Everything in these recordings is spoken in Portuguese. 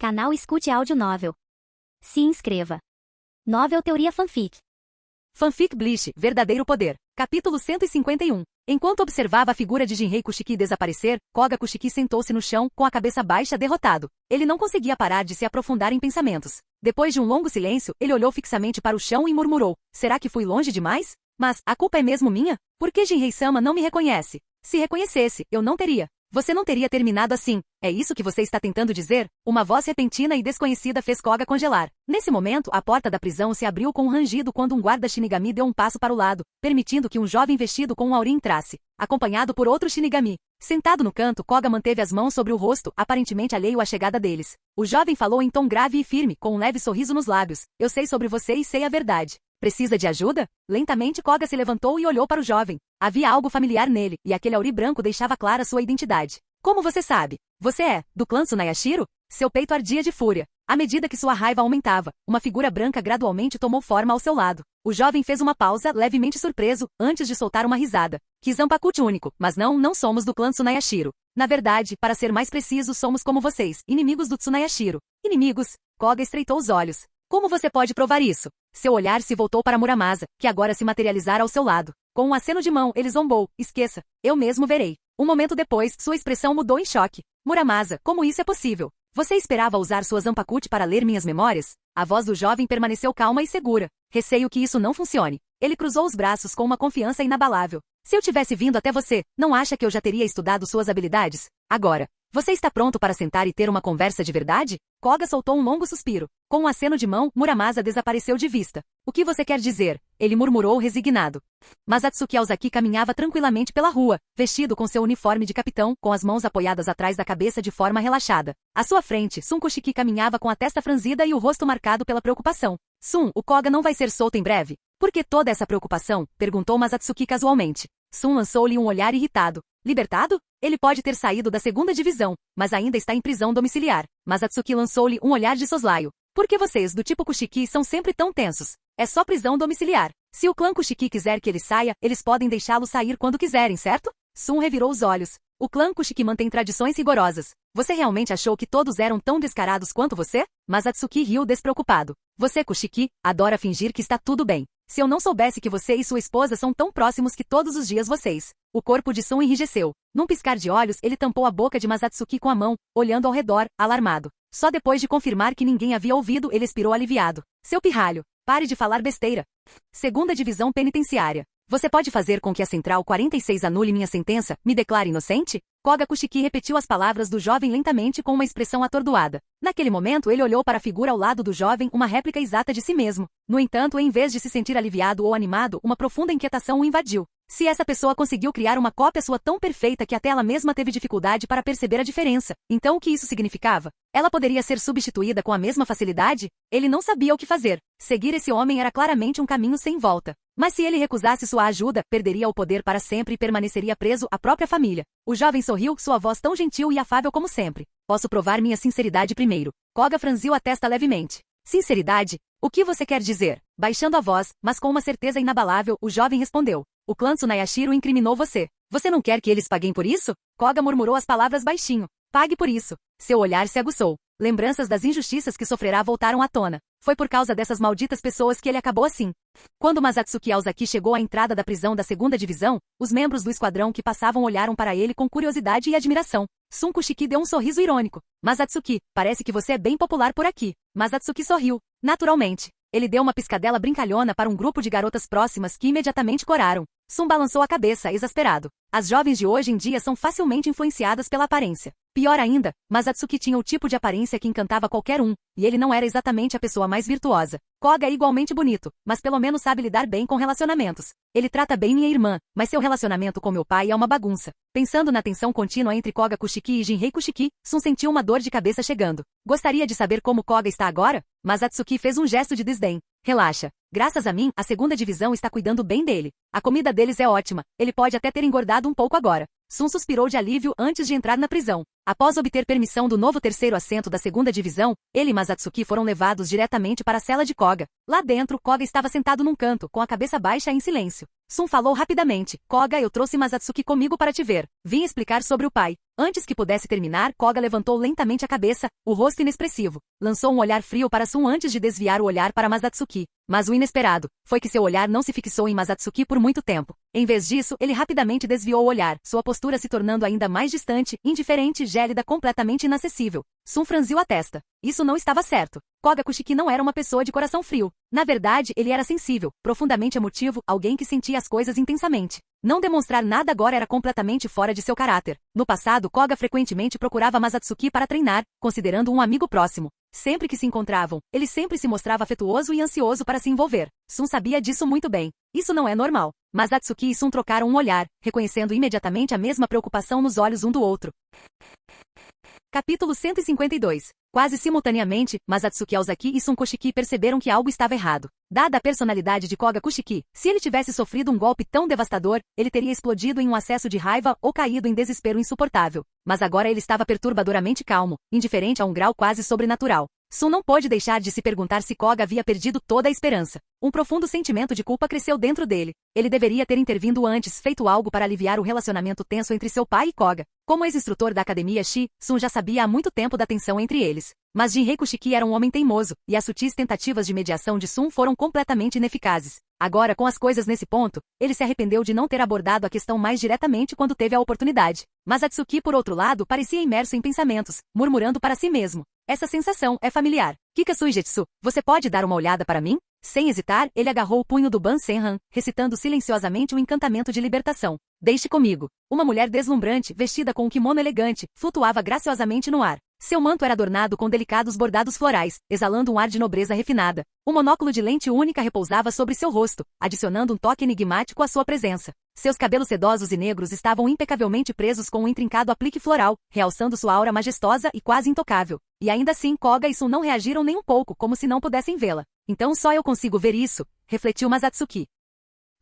Canal Escute Áudio Novel. Se inscreva. Novel Teoria Fanfic. Fanfic Bleach, Verdadeiro Poder. Capítulo 151. Enquanto observava a figura de Jinrei Kushiki desaparecer, Koga Kushiki sentou-se no chão, com a cabeça baixa, derrotado. Ele não conseguia parar de se aprofundar em pensamentos. Depois de um longo silêncio, ele olhou fixamente para o chão e murmurou: será que fui longe demais? Mas, a culpa é mesmo minha? Por que Jinrei-sama não me reconhece? Se reconhecesse, eu não teria. Você não teria terminado assim. É isso que você está tentando dizer? Uma voz repentina e desconhecida fez Koga congelar. Nesse momento, a porta da prisão se abriu com um rangido quando um guarda Shinigami deu um passo para o lado, permitindo que um jovem vestido com um auri entrasse, acompanhado por outro Shinigami. Sentado no canto, Koga manteve as mãos sobre o rosto, aparentemente alheio à chegada deles. O jovem falou em tom grave e firme, com um leve sorriso nos lábios. Eu sei sobre você e sei a verdade. Precisa de ajuda? Lentamente Koga se levantou e olhou para o jovem. Havia algo familiar nele, e aquele auri branco deixava clara sua identidade. Como você sabe? Você é, do clã Tsunayashiro? Seu peito ardia de fúria. À medida que sua raiva aumentava, uma figura branca gradualmente tomou forma ao seu lado. O jovem fez uma pausa, levemente surpreso, antes de soltar uma risada. Kizanpakuchi único, mas não somos do clã Tsunayashiro. Na verdade, para ser mais preciso, somos como vocês, inimigos do Tsunayashiro. Inimigos? Koga estreitou os olhos. Como você pode provar isso? Seu olhar se voltou para Muramasa, que agora se materializara ao seu lado. Com um aceno de mão, ele zombou. Esqueça, eu mesmo verei. Um momento depois, sua expressão mudou em choque. Muramasa, como isso é possível? Você esperava usar sua Zanpakuti para ler minhas memórias? A voz do jovem permaneceu calma e segura. Receio que isso não funcione. Ele cruzou os braços com uma confiança inabalável. Se eu tivesse vindo até você, não acha que eu já teria estudado suas habilidades? Agora, você está pronto para sentar e ter uma conversa de verdade? Koga soltou um longo suspiro. Com um aceno de mão, Muramasa desapareceu de vista. O que você quer dizer? Ele murmurou resignado. Mas Atsuki Aozaki caminhava tranquilamente pela rua, vestido com seu uniforme de capitão, com as mãos apoiadas atrás da cabeça de forma relaxada. À sua frente, Sun Kushiki caminhava com a testa franzida e o rosto marcado pela preocupação. Sun, o Koga não vai ser solto em breve? Por que toda essa preocupação? Perguntou Masatsuki casualmente. Sun lançou-lhe um olhar irritado. Libertado? Ele pode ter saído da segunda divisão, mas ainda está em prisão domiciliar. Masatsuki lançou-lhe um olhar de soslaio. Por que vocês, do tipo Kushiki, são sempre tão tensos? É só prisão domiciliar. Se o clã Kushiki quiser que ele saia, eles podem deixá-lo sair quando quiserem, certo? Sun revirou os olhos. O clã Kushiki mantém tradições rigorosas. Você realmente achou que todos eram tão descarados quanto você? Masatsuki riu despreocupado. Você, Kushiki, adora fingir que está tudo bem. Se eu não soubesse que você e sua esposa são tão próximos que todos os dias vocês... O corpo de Sun enrijeceu. Num piscar de olhos, ele tampou a boca de Masatsuki com a mão, olhando ao redor, alarmado. Só depois de confirmar que ninguém havia ouvido, ele expirou aliviado. Seu pirralho, pare de falar besteira. Segunda Divisão Penitenciária. Você pode fazer com que a Central 46 anule minha sentença, me declare inocente? Koga Kushiki repetiu as palavras do jovem lentamente com uma expressão atordoada. Naquele momento, ele olhou para a figura ao lado do jovem, uma réplica exata de si mesmo. No entanto, em vez de se sentir aliviado ou animado, uma profunda inquietação o invadiu. Se essa pessoa conseguiu criar uma cópia sua tão perfeita que até ela mesma teve dificuldade para perceber a diferença, então o que isso significava? Ela poderia ser substituída com a mesma facilidade? Ele não sabia o que fazer. Seguir esse homem era claramente um caminho sem volta. Mas se ele recusasse sua ajuda, perderia o poder para sempre e permaneceria preso à própria família. O jovem sorriu, sua voz tão gentil e afável como sempre. Posso provar minha sinceridade primeiro. Koga franziu a testa levemente. Sinceridade? O que você quer dizer? Baixando a voz, mas com uma certeza inabalável, o jovem respondeu. O clã Tsunayashiro incriminou você. Você não quer que eles paguem por isso? Koga murmurou as palavras baixinho. Pague por isso. Seu olhar se aguçou. Lembranças das injustiças que sofrerá voltaram à tona. Foi por causa dessas malditas pessoas que ele acabou assim. Quando Masatsuki Aozaki chegou à entrada da prisão da segunda divisão, os membros do esquadrão que passavam olharam para ele com curiosidade e admiração. Sun Kushiki deu um sorriso irônico. Masatsuki, parece que você é bem popular por aqui. Masatsuki sorriu. Naturalmente. Ele deu uma piscadela brincalhona para um grupo de garotas próximas que imediatamente coraram. Sun balançou a cabeça, exasperado. As jovens de hoje em dia são facilmente influenciadas pela aparência. Pior ainda, Masatsuki tinha o tipo de aparência que encantava qualquer um, e ele não era exatamente a pessoa mais virtuosa. Koga é igualmente bonito, mas pelo menos sabe lidar bem com relacionamentos. Ele trata bem minha irmã, mas seu relacionamento com meu pai é uma bagunça. Pensando na tensão contínua entre Koga Kushiki e Jinrei Kushiki, Sun sentiu uma dor de cabeça chegando. Gostaria de saber como Koga está agora? Mas Atsuki fez um gesto de desdém. Relaxa. Graças a mim, a segunda divisão está cuidando bem dele. A comida deles é ótima. Ele pode até ter engordado um pouco agora. Sun suspirou de alívio antes de entrar na prisão. Após obter permissão do novo terceiro assento da segunda divisão, ele e Masatsuki foram levados diretamente para a cela de Koga. Lá dentro, Koga estava sentado num canto, com a cabeça baixa e em silêncio. Sun falou rapidamente: Koga, eu trouxe Masatsuki comigo para te ver. Vim explicar sobre o pai. Antes que pudesse terminar, Koga levantou lentamente a cabeça, o rosto inexpressivo. Lançou um olhar frio para Sun antes de desviar o olhar para Masatsuki. Mas o inesperado foi que seu olhar não se fixou em Masatsuki por muito tempo. Em vez disso, ele rapidamente desviou o olhar, sua postura se tornando ainda mais distante, indiferente, gélida, completamente inacessível. Sun franziu a testa. Isso não estava certo. Koga Kushiki não era uma pessoa de coração frio. Na verdade, ele era sensível, profundamente emotivo, alguém que sentia as coisas intensamente. Não demonstrar nada agora era completamente fora de seu caráter. No passado, Koga frequentemente procurava Masatsuki para treinar, considerando um amigo próximo. Sempre que se encontravam, ele sempre se mostrava afetuoso e ansioso para se envolver. Sun sabia disso muito bem. Isso não é normal. Masatsuki e Sun trocaram um olhar, reconhecendo imediatamente a mesma preocupação nos olhos um do outro. Capítulo 152. Quase simultaneamente, Masatsuki Aozaki e Sun Koshiki perceberam que algo estava errado. Dada a personalidade de Koga Kushiki, se ele tivesse sofrido um golpe tão devastador, ele teria explodido em um acesso de raiva ou caído em desespero insuportável. Mas agora ele estava perturbadoramente calmo, indiferente a um grau quase sobrenatural. Sun não pôde deixar de se perguntar se Koga havia perdido toda a esperança. Um profundo sentimento de culpa cresceu dentro dele. Ele deveria ter intervindo antes, feito algo para aliviar o relacionamento tenso entre seu pai e Koga. Como ex-instrutor da academia Shi, Sun já sabia há muito tempo da tensão entre eles. Mas Jinrei Kushiki era um homem teimoso, e as sutis tentativas de mediação de Sun foram completamente ineficazes. Agora, com as coisas nesse ponto, ele se arrependeu de não ter abordado a questão mais diretamente quando teve a oportunidade. Mas Atsuki, por outro lado, parecia imerso em pensamentos, murmurando para si mesmo. Essa sensação é familiar. Kikasui Jetsu, você pode dar uma olhada para mim? Sem hesitar, ele agarrou o punho do Ban Senhan, recitando silenciosamente um encantamento de libertação. Deixe comigo. Uma mulher deslumbrante, vestida com um kimono elegante, flutuava graciosamente no ar. Seu manto era adornado com delicados bordados florais, exalando um ar de nobreza refinada. Um monóculo de lente única repousava sobre seu rosto, adicionando um toque enigmático à sua presença. Seus cabelos sedosos e negros estavam impecavelmente presos com um intrincado aplique floral, realçando sua aura majestosa e quase intocável. E ainda assim Koga e Sun não reagiram nem um pouco, como se não pudessem vê-la. Então só eu consigo ver isso, refletiu Masatsuki.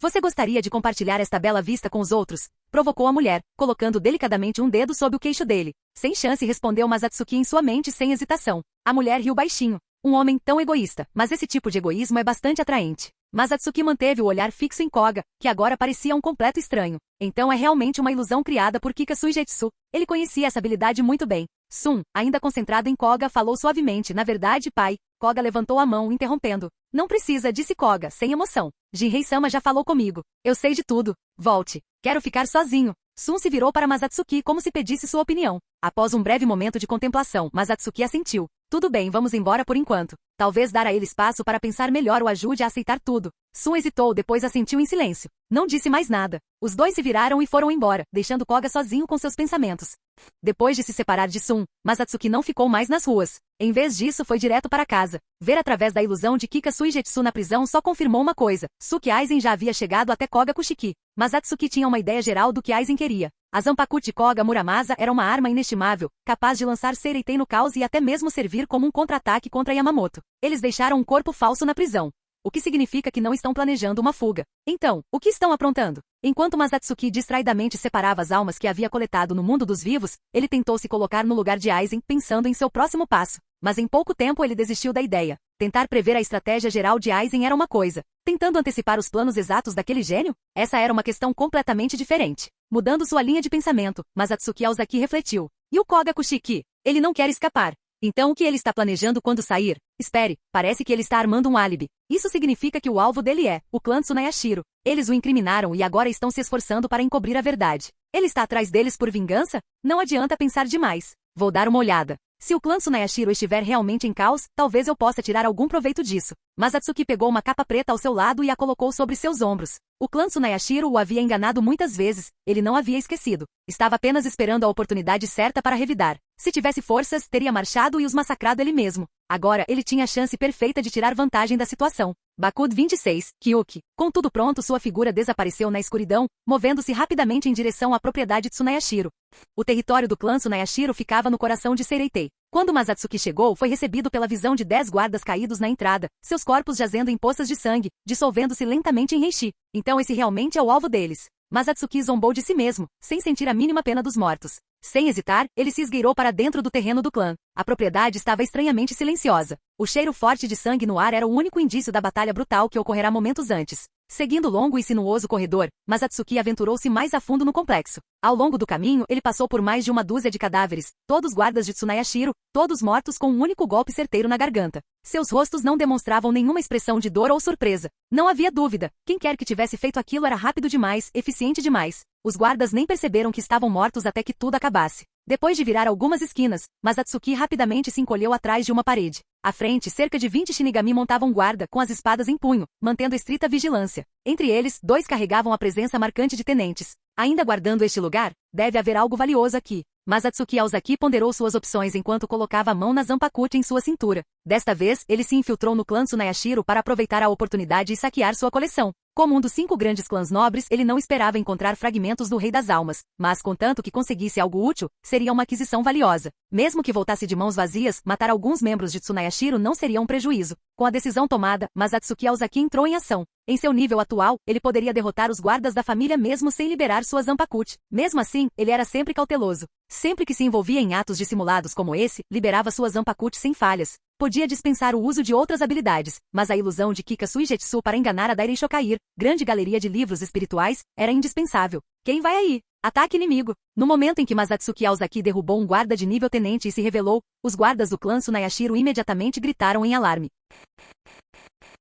Você gostaria de compartilhar esta bela vista com os outros? Provocou a mulher, colocando delicadamente um dedo sob o queixo dele. Sem chance, respondeu Masatsuki em sua mente sem hesitação. A mulher riu baixinho. Um homem tão egoísta, mas esse tipo de egoísmo é bastante atraente. Masatsuki manteve o olhar fixo em Koga, que agora parecia um completo estranho. Então é realmente uma ilusão criada por Kikasui Jetsu. Ele conhecia essa habilidade muito bem. Sun, ainda concentrado em Koga, falou suavemente. Na verdade, pai. Koga levantou a mão, interrompendo. Não precisa, disse Koga, sem emoção. Jinrei-sama já falou comigo. Eu sei de tudo. Volte. Quero ficar sozinho. Sun se virou para Masatsuki como se pedisse sua opinião. Após um breve momento de contemplação, Masatsuki assentiu. Tudo bem, vamos embora por enquanto. Talvez dar a ele espaço para pensar melhor o ajude a aceitar tudo. Sun hesitou, depois assentiu em silêncio. Não disse mais nada. Os dois se viraram e foram embora, deixando Koga sozinho com seus pensamentos. Depois de se separar de Sun, Masatsuki não ficou mais nas ruas. Em vez disso, foi direto para casa. Ver através da ilusão de Kikasui Jetsu na prisão só confirmou uma coisa. Suki Aizen já havia chegado até Koga Kushiki. Mas Atsuki tinha uma ideia geral do que Aizen queria. A Zanpakuto de Koga Muramasa era uma arma inestimável, capaz de lançar Sereitei no caos e até mesmo servir como um contra-ataque contra Yamamoto. Eles deixaram um corpo falso na prisão. O que significa que não estão planejando uma fuga. Então, o que estão aprontando? Enquanto Masatsuki distraidamente separava as almas que havia coletado no mundo dos vivos, ele tentou se colocar no lugar de Aizen, pensando em seu próximo passo. Mas em pouco tempo ele desistiu da ideia. Tentar prever a estratégia geral de Aizen era uma coisa. Tentando antecipar os planos exatos daquele gênio? Essa era uma questão completamente diferente. Mudando sua linha de pensamento, Masatsuki Aozaki refletiu. E o Koga Kushiki? Ele não quer escapar. Então o que ele está planejando quando sair? Espere, parece que ele está armando um álibi. Isso significa que o alvo dele é o clã Tsunayashiro. Eles o incriminaram e agora estão se esforçando para encobrir a verdade. Ele está atrás deles por vingança? Não adianta pensar demais. Vou dar uma olhada. Se o clã Tsunayashiro estiver realmente em caos, talvez eu possa tirar algum proveito disso. Masatsuki pegou uma capa preta ao seu lado e a colocou sobre seus ombros. O clã Tsunayashiro o havia enganado muitas vezes, ele não havia esquecido. Estava apenas esperando a oportunidade certa para revidar. Se tivesse forças, teria marchado e os massacrado ele mesmo. Agora, ele tinha a chance perfeita de tirar vantagem da situação. Bakud 26, Kyuki. Com tudo pronto, sua figura desapareceu na escuridão, movendo-se rapidamente em direção à propriedade Tsunayashiro. O território do clã Tsunayashiro ficava no coração de Sereitei. Quando Masatsuki chegou, foi recebido pela visão de 10 guardas caídos na entrada, seus corpos jazendo em poças de sangue, dissolvendo-se lentamente em reishi. Então esse realmente é o alvo deles. Masatsuki zombou de si mesmo, sem sentir a mínima pena dos mortos. Sem hesitar, ele se esgueirou para dentro do terreno do clã. A propriedade estava estranhamente silenciosa. O cheiro forte de sangue no ar era o único indício da batalha brutal que ocorrerá momentos antes. Seguindo o longo e sinuoso corredor, Masatsuki aventurou-se mais a fundo no complexo. Ao longo do caminho, ele passou por mais de uma dúzia de cadáveres, todos guardas de Tsunayashiro, todos mortos com um único golpe certeiro na garganta. Seus rostos não demonstravam nenhuma expressão de dor ou surpresa. Não havia dúvida, quem quer que tivesse feito aquilo era rápido demais, eficiente demais. Os guardas nem perceberam que estavam mortos até que tudo acabasse. Depois de virar algumas esquinas, Masatsuki rapidamente se encolheu atrás de uma parede. À frente, cerca de 20 Shinigami montavam guarda, com as espadas em punho, mantendo estrita vigilância. Entre eles, 2 carregavam a presença marcante de tenentes. Ainda guardando este lugar, deve haver algo valioso aqui. Masatsuki Aozaki ponderou suas opções enquanto colocava a mão na Zanpakuti em sua cintura. Desta vez, ele se infiltrou no clã Tsunayashiro para aproveitar a oportunidade e saquear sua coleção. Como um dos 5 grandes clãs nobres, ele não esperava encontrar fragmentos do Rei das Almas, mas contanto que conseguisse algo útil, seria uma aquisição valiosa. Mesmo que voltasse de mãos vazias, matar alguns membros de Tsunayashiro não seria um prejuízo. Com a decisão tomada, Masatsuki Aozaki entrou em ação. Em seu nível atual, ele poderia derrotar os guardas da família mesmo sem liberar sua Zanpakuti. Mesmo assim, ele era sempre cauteloso. Sempre que se envolvia em atos dissimulados como esse, liberava sua Zanpakuti sem falhas. Podia dispensar o uso de outras habilidades, mas a ilusão de Kika Suigetsu para enganar a Dairen Shokair, grande galeria de livros espirituais, era indispensável. Quem vai aí? Ataque inimigo. No momento em que Masatsuki Aozaki derrubou um guarda de nível tenente e se revelou, os guardas do clã Tsunayashiro imediatamente gritaram em alarme.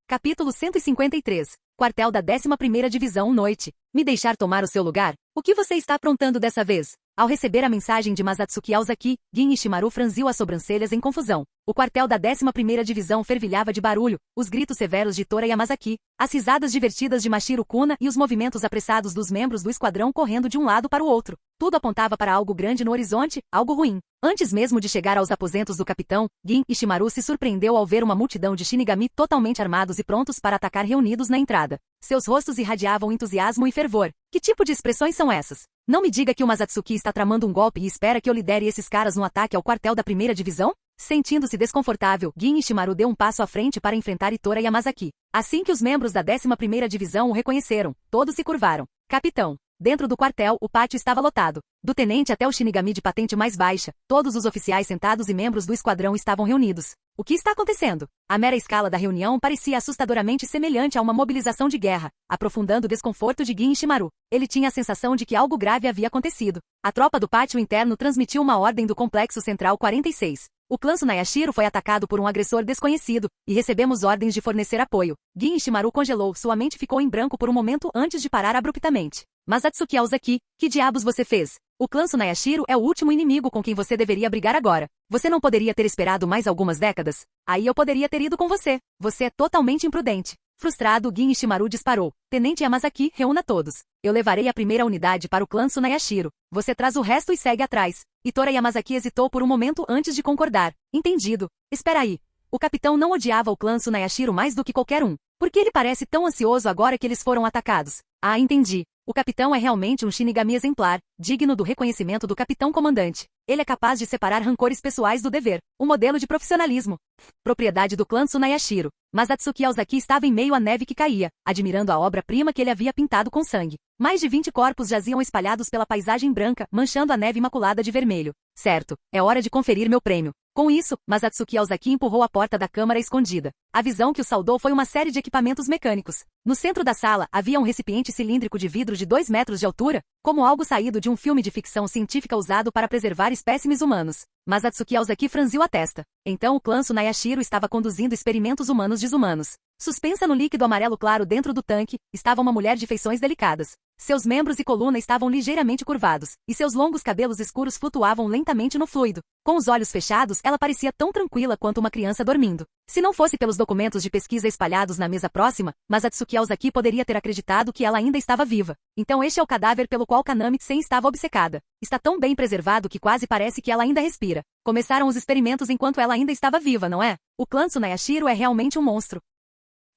Capítulo 153. Quartel da 11ª Divisão Noite. Me deixar tomar o seu lugar? O que você está aprontando dessa vez? Ao receber a mensagem de Masatsuki Aozaki, Gin Ishimaru franziu as sobrancelhas em confusão. O quartel da 11ª Divisão fervilhava de barulho, os gritos severos de Tora Yamazaki, as risadas divertidas de Mashiro Kuna e os movimentos apressados dos membros do esquadrão correndo de um lado para o outro. Tudo apontava para algo grande no horizonte, algo ruim. Antes mesmo de chegar aos aposentos do capitão, Gin Ishimaru se surpreendeu ao ver uma multidão de Shinigami totalmente armados e prontos para atacar reunidos na entrada. Seus rostos irradiavam entusiasmo e fervor. Que tipo de expressões são essas? Não me diga que o Masatsuki está tramando um golpe e espera que eu lidere esses caras no ataque ao quartel da 1ª divisão? Sentindo-se desconfortável, Gin Ishimaru deu um passo à frente para enfrentar Itora Yamazaki. Assim que os membros da 11ª divisão o reconheceram, todos se curvaram. Capitão. Dentro do quartel, o pátio estava lotado. Do tenente até o Shinigami de patente mais baixa, todos os oficiais sentados e membros do esquadrão estavam reunidos. O que está acontecendo? A mera escala da reunião parecia assustadoramente semelhante a uma mobilização de guerra, aprofundando o desconforto de Gin Ishimaru. Ele tinha a sensação de que algo grave havia acontecido. A tropa do pátio interno transmitiu uma ordem do Complexo Central 46. O clã Tsunayashiro foi atacado por um agressor desconhecido, e recebemos ordens de fornecer apoio. Gin Ishimaru congelou, sua mente ficou em branco por um momento antes de parar abruptamente. Masatsuki Aozaki, que diabos você fez? O clã Tsunayashiro é o último inimigo com quem você deveria brigar agora. Você não poderia ter esperado mais algumas décadas? Aí eu poderia ter ido com você. Você é totalmente imprudente. Frustrado, Gin Ishimaru disparou. Tenente Yamazaki, reúna todos. Eu levarei a 1ª unidade para o clã Tsunayashiro. Você traz o resto e segue atrás. Itora Yamazaki hesitou por um momento antes de concordar. Entendido. Espera aí. O capitão não odiava o clã Tsunayashiro mais do que qualquer um. Por que ele parece tão ansioso agora que eles foram atacados? Ah, entendi. O capitão é realmente um Shinigami exemplar, digno do reconhecimento do capitão-comandante. Ele é capaz de separar rancores pessoais do dever, um modelo de profissionalismo. Propriedade do clã Tsunayashiro. Masatsuki Aozaki estava em meio à neve que caía, admirando a obra-prima que ele havia pintado com sangue. Mais de 20 corpos jaziam espalhados pela paisagem branca, manchando a neve imaculada de vermelho. Certo, é hora de conferir meu prêmio. Com isso, Masatsuki Aozaki empurrou a porta da câmara escondida. A visão que o saudou foi uma série de equipamentos mecânicos. No centro da sala, havia um recipiente cilíndrico de vidro de 2 metros de altura, como algo saído de um filme de ficção científica usado para preservar espécimes humanos. Masatsuki Aozaki franziu a testa. Então o clã Tsunayashiro estava conduzindo experimentos humanos-desumanos. Suspensa no líquido amarelo claro dentro do tanque, estava uma mulher de feições delicadas. Seus membros e coluna estavam ligeiramente curvados, e seus longos cabelos escuros flutuavam lentamente no fluido. Com os olhos fechados, ela parecia tão tranquila quanto uma criança dormindo. Se não fosse pelos documentos de pesquisa espalhados na mesa próxima, Masatsuki Aozaki poderia ter acreditado que ela ainda estava viva. Então este é o cadáver pelo qual Kanami-sen estava obcecada. Está tão bem preservado que quase parece que ela ainda respira. Começaram os experimentos enquanto ela ainda estava viva, não é? O clã Tsunayashiro é realmente um monstro.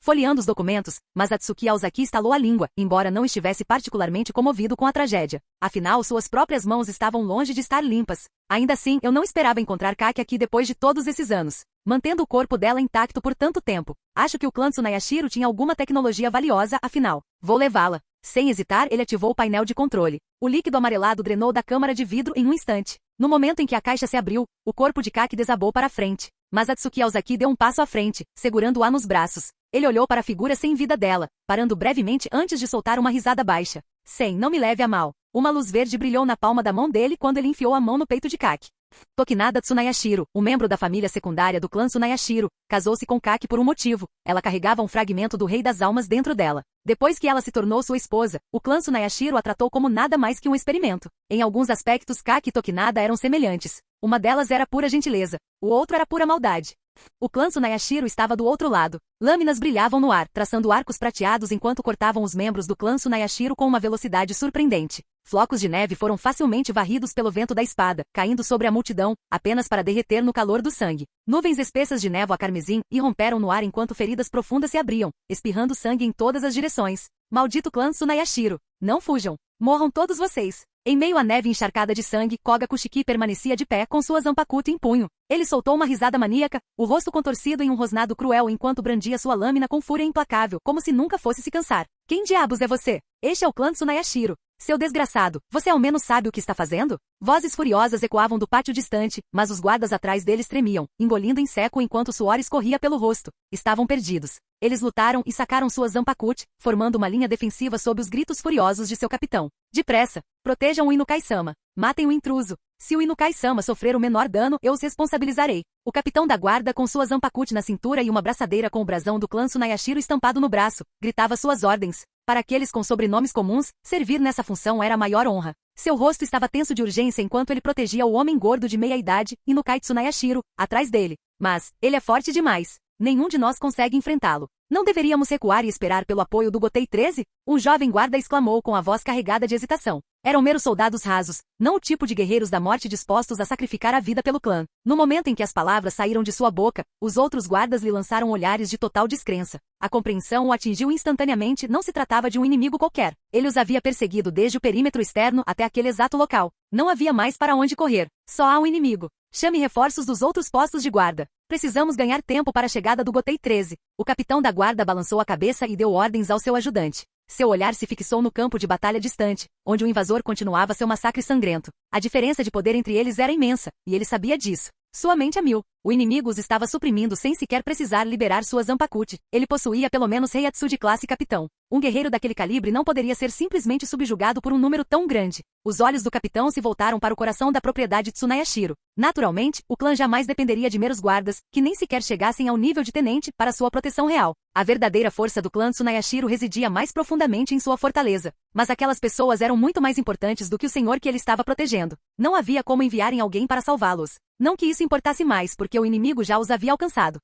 Folheando os documentos, Masatsuki Aozaki estalou a língua, embora não estivesse particularmente comovido com a tragédia. Afinal, suas próprias mãos estavam longe de estar limpas. Ainda assim, eu não esperava encontrar Kaki aqui depois de todos esses anos. Mantendo o corpo dela intacto por tanto tempo. Acho que o clã Tsunayashiro tinha alguma tecnologia valiosa, afinal. Vou levá-la. Sem hesitar, ele ativou o painel de controle. O líquido amarelado drenou da câmara de vidro em um instante. No momento em que a caixa se abriu, o corpo de Kaki desabou para a frente. Mas Atsuki Aozaki deu um passo à frente, segurando-a nos braços. Ele olhou para a figura sem vida dela, parando brevemente antes de soltar uma risada baixa. Sem, não me leve a mal. Uma luz verde brilhou na palma da mão dele quando ele enfiou a mão no peito de Kaki. Tokinada Tsunayashiro, um membro da família secundária do clã Tsunayashiro, casou-se com Kaki por um motivo. Ela carregava um fragmento do Rei das Almas dentro dela. Depois que ela se tornou sua esposa, o clã Tsunayashiro a tratou como nada mais que um experimento. Em alguns aspectos, Kaki e Tokinada eram semelhantes. Uma delas era pura gentileza, o outro era pura maldade. O clã Tsunayashiro estava do outro lado. Lâminas brilhavam no ar, traçando arcos prateados enquanto cortavam os membros do clã Tsunayashiro com uma velocidade surpreendente. Flocos de neve foram facilmente varridos pelo vento da espada, caindo sobre a multidão, apenas para derreter no calor do sangue. Nuvens espessas de névoa carmesim irromperam no ar enquanto feridas profundas se abriam, espirrando sangue em todas as direções. Maldito clã Tsunayashiro! Não fujam! Morram todos vocês! Em meio à neve encharcada de sangue, Koga Kushiki permanecia de pé com sua zanpakuto em punho. Ele soltou uma risada maníaca, o rosto contorcido em um rosnado cruel enquanto brandia sua lâmina com fúria implacável, como se nunca fosse se cansar. Quem diabos é você? Este é o clã Tsunayashiro. Seu desgraçado, você ao menos sabe o que está fazendo? Vozes furiosas ecoavam do pátio distante, mas os guardas atrás deles tremiam, engolindo em seco enquanto o suor escorria pelo rosto. Estavam perdidos. Eles lutaram e sacaram suas zanpakuti, formando uma linha defensiva sob os gritos furiosos de seu capitão. Depressa! Protejam o Inukai-sama. Matem o intruso. Se o Inukai-sama sofrer o menor dano, eu os responsabilizarei. O capitão da guarda, com sua zanpakuti na cintura e uma braçadeira com o brasão do clã Tsunayashiro estampado no braço, gritava suas ordens. Para aqueles com sobrenomes comuns, servir nessa função era a maior honra. Seu rosto estava tenso de urgência enquanto ele protegia o homem gordo de meia-idade, Inukai Tsunayashiro, atrás dele. Mas, ele é forte demais. Nenhum de nós consegue enfrentá-lo. Não deveríamos recuar e esperar pelo apoio do Gotei 13? Um jovem guarda exclamou com a voz carregada de hesitação. Eram meros soldados rasos, não o tipo de guerreiros da morte dispostos a sacrificar a vida pelo clã. No momento em que as palavras saíram de sua boca, os outros guardas lhe lançaram olhares de total descrença. A compreensão o atingiu instantaneamente, não se tratava de um inimigo qualquer. Ele os havia perseguido desde o perímetro externo até aquele exato local. Não havia mais para onde correr. Só há um inimigo. Chame reforços dos outros postos de guarda. Precisamos ganhar tempo para a chegada do Gotei 13. O capitão da guarda balançou a cabeça e deu ordens ao seu ajudante. Seu olhar se fixou no campo de batalha distante, onde o invasor continuava seu massacre sangrento. A diferença de poder entre eles era imensa, e ele sabia disso. Sua mente a mil. O inimigo os estava suprimindo sem sequer precisar liberar sua zanpakuti. Ele possuía pelo menos Heiatsu de classe capitão. Um guerreiro daquele calibre não poderia ser simplesmente subjugado por um número tão grande. Os olhos do capitão se voltaram para o coração da propriedade Tsunayashiro. Naturalmente, o clã jamais dependeria de meros guardas, que nem sequer chegassem ao nível de tenente, para sua proteção real. A verdadeira força do clã Tsunayashiro residia mais profundamente em sua fortaleza. Mas aquelas pessoas eram muito mais importantes do que o senhor que ele estava protegendo. Não havia como enviarem alguém para salvá-los. Não que isso importasse mais, porque o inimigo já os havia alcançado.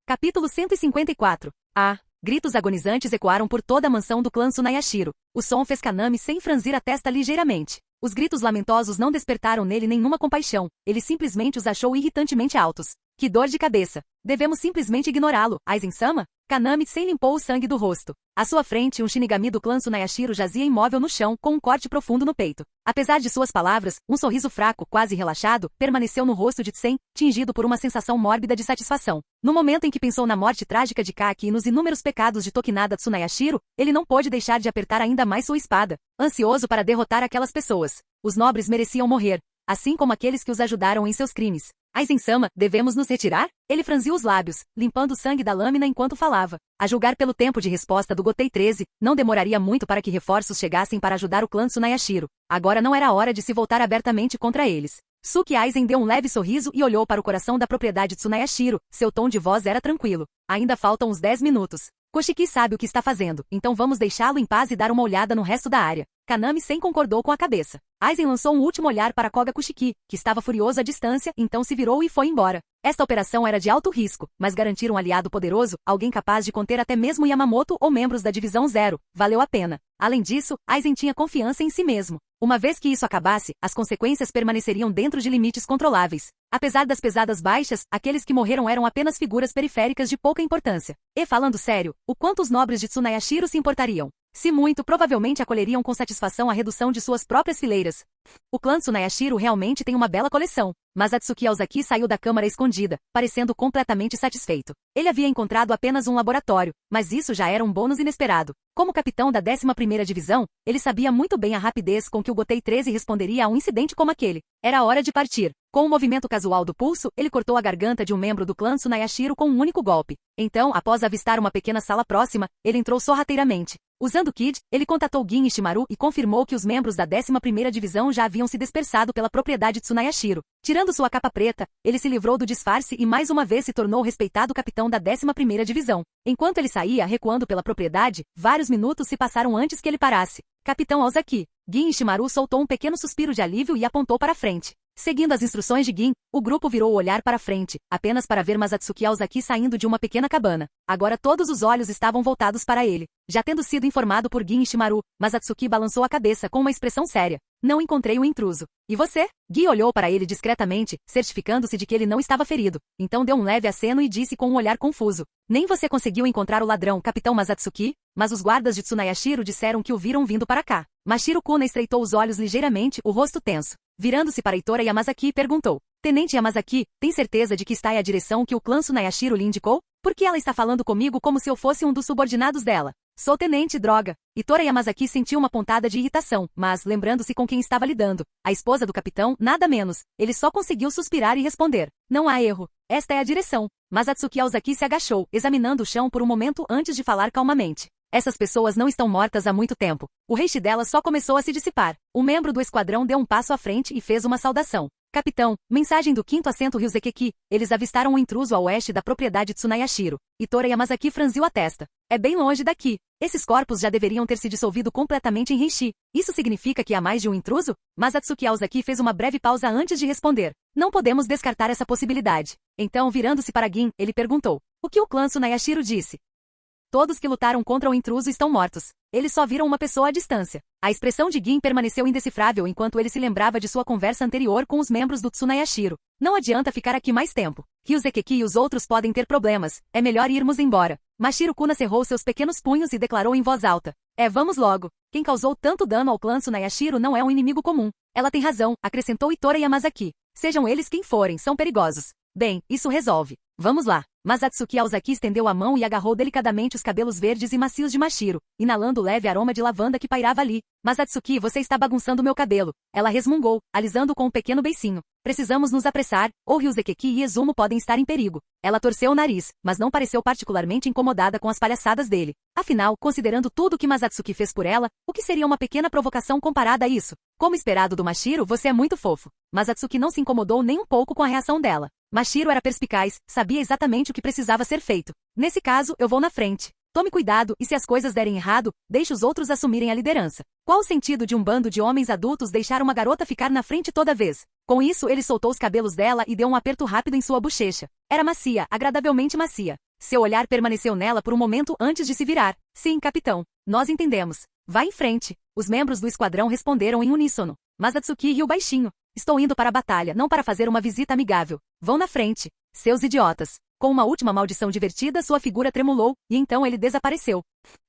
Capítulo 154. Gritos agonizantes ecoaram por toda a mansão do clã Tsunayashiro. O som fez Kanami sem franzir a testa ligeiramente. Os gritos lamentosos não despertaram nele nenhuma compaixão. Ele simplesmente os achou irritantemente altos. Que dor de cabeça. Devemos simplesmente ignorá-lo, Aizen-sama? Kanami sem limpou o sangue do rosto. À sua frente, um Shinigami do clã Tsunayashiro jazia imóvel no chão, com um corte profundo no peito. Apesar de suas palavras, um sorriso fraco, quase relaxado, permaneceu no rosto de Tsen, tingido por uma sensação mórbida de satisfação. No momento em que pensou na morte trágica de Kaki e nos inúmeros pecados de Tokinada Tsunayashiro, ele não pôde deixar de apertar ainda mais sua espada, ansioso para derrotar aquelas pessoas. Os nobres mereciam morrer, assim como aqueles que os ajudaram em seus crimes. Aizen-sama, devemos nos retirar? Ele franziu os lábios, limpando o sangue da lâmina enquanto falava. A julgar pelo tempo de resposta do Gotei 13, não demoraria muito para que reforços chegassem para ajudar o clã Tsunayashiro. Agora não era a hora de se voltar abertamente contra eles. Suki Aizen deu um leve sorriso e olhou para o coração da propriedade Tsunayashiro. Seu tom de voz era tranquilo. Ainda faltam uns 10 minutos. Kushiki sabe o que está fazendo, então vamos deixá-lo em paz e dar uma olhada no resto da área. Kanami sem concordou com a cabeça. Aizen lançou um último olhar para Koga Kushiki, que estava furioso à distância, então se virou e foi embora. Esta operação era de alto risco, mas garantir um aliado poderoso, alguém capaz de conter até mesmo Yamamoto ou membros da Divisão Zero, valeu a pena. Além disso, Aizen tinha confiança em si mesmo. Uma vez que isso acabasse, as consequências permaneceriam dentro de limites controláveis. Apesar das pesadas baixas, aqueles que morreram eram apenas figuras periféricas de pouca importância. E falando sério, o quanto os nobres de Tsunayashiro se importariam? Se muito, provavelmente acolheriam com satisfação a redução de suas próprias fileiras. O clã Tsunayashiro realmente tem uma bela coleção. Mas Atsuki Aozaki saiu da câmara escondida, parecendo completamente satisfeito. Ele havia encontrado apenas um laboratório, mas isso já era um bônus inesperado. Como capitão da 11ª Divisão, ele sabia muito bem a rapidez com que o Gotei 13 responderia a um incidente como aquele. Era hora de partir. Com um movimento casual do pulso, ele cortou a garganta de um membro do clã Tsunayashiro com um único golpe. Então, após avistar uma pequena sala próxima, ele entrou sorrateiramente. Usando o Kid, ele contatou Gin Ishimaru e confirmou que os membros da 11ª Divisão já haviam se dispersado pela propriedade Tsunayashiro. Tirando sua capa preta, ele se livrou do disfarce e mais uma vez se tornou o respeitado capitão da 11ª Divisão. Enquanto ele saía recuando pela propriedade, vários minutos se passaram antes que ele parasse. Capitão Aozaki. Gin Ishimaru soltou um pequeno suspiro de alívio e apontou para frente. Seguindo as instruções de Gin, o grupo virou o olhar para frente, apenas para ver Masatsuki Aozaki saindo de uma pequena cabana. Agora todos os olhos estavam voltados para ele. Já tendo sido informado por Gin Ishimaru, Masatsuki balançou a cabeça com uma expressão séria. Não encontrei o intruso. E você? Gui olhou para ele discretamente, certificando-se de que ele não estava ferido. Então deu um leve aceno e disse com um olhar confuso. Nem você conseguiu encontrar o ladrão, capitão Masatsuki? Mas os guardas de Tsunayashiro disseram que o viram vindo para cá. Mashiro Kuna estreitou os olhos ligeiramente, o rosto tenso. Virando-se para Itora Yamazaki, perguntou. Tenente Yamazaki, tem certeza de que está em a direção que o clã Tsunayashiro lhe indicou? Por que ela está falando comigo como se eu fosse um dos subordinados dela? Sou tenente, droga. Itora Yamazaki sentiu uma pontada de irritação, mas, lembrando-se com quem estava lidando, a esposa do capitão, nada menos, ele só conseguiu suspirar e responder. Não há erro. Esta é a direção. Mas Atsuki Aozaki se agachou, examinando o chão por um momento antes de falar calmamente. Essas pessoas não estão mortas há muito tempo. O haste delas só começou a se dissipar. Um membro do esquadrão deu um passo à frente e fez uma saudação. Capitão, mensagem do 5º Assento Ryuzekeki. Eles avistaram um intruso a oeste da propriedade Tsunayashiro. Itora Yamazaki franziu a testa. É bem longe daqui. Esses corpos já deveriam ter se dissolvido completamente em Heishi. Isso significa que há mais de um intruso? Mas Atsuki Aozaki fez uma breve pausa antes de responder. Não podemos descartar essa possibilidade. Então, virando-se para Gin, ele perguntou. O que o clã Tsunayashiro disse? Todos que lutaram contra o intruso estão mortos. Eles só viram uma pessoa à distância. A expressão de Gin permaneceu indecifrável enquanto ele se lembrava de sua conversa anterior com os membros do Tsunayashiro. Não adianta ficar aqui mais tempo. Ryuzekeki e os outros podem ter problemas. É melhor irmos embora. Mashiro Kuna cerrou seus pequenos punhos e declarou em voz alta. Vamos logo. Quem causou tanto dano ao clã Tsunayashiro não é um inimigo comum. Ela tem razão, acrescentou Itora Yamazaki. Sejam eles quem forem, são perigosos. Bem, isso resolve. Vamos lá. Mas Atsuki Aozaki estendeu a mão e agarrou delicadamente os cabelos verdes e macios de Mashiro, inalando o leve aroma de lavanda que pairava ali. Mas Atsuki, você está bagunçando meu cabelo. Ela resmungou, alisando com um pequeno beicinho. Precisamos nos apressar, ou Ryuzekeki e Izumo podem estar em perigo. Ela torceu o nariz, mas não pareceu particularmente incomodada com as palhaçadas dele. Afinal, considerando tudo o que Masatsuki fez por ela, o que seria uma pequena provocação comparada a isso? Como esperado do Mashiro, você é muito fofo. Mas Atsuki não se incomodou nem um pouco com a reação dela. Mashiro era perspicaz, sabia exatamente o que precisava ser feito. Nesse caso, eu vou na frente. Tome cuidado e se as coisas derem errado, deixe os outros assumirem a liderança. Qual o sentido de um bando de homens adultos deixar uma garota ficar na frente toda vez? Com isso, ele soltou os cabelos dela e deu um aperto rápido em sua bochecha. Era macia, agradavelmente macia. Seu olhar permaneceu nela por um momento antes de se virar. Sim, capitão. Nós entendemos. Vá em frente. Os membros do esquadrão responderam em uníssono. Mas Atsuki riu baixinho. Estou indo para a batalha, não para fazer uma visita amigável. Vão na frente. Seus idiotas. Com uma última maldição divertida, sua figura tremulou, e então ele desapareceu.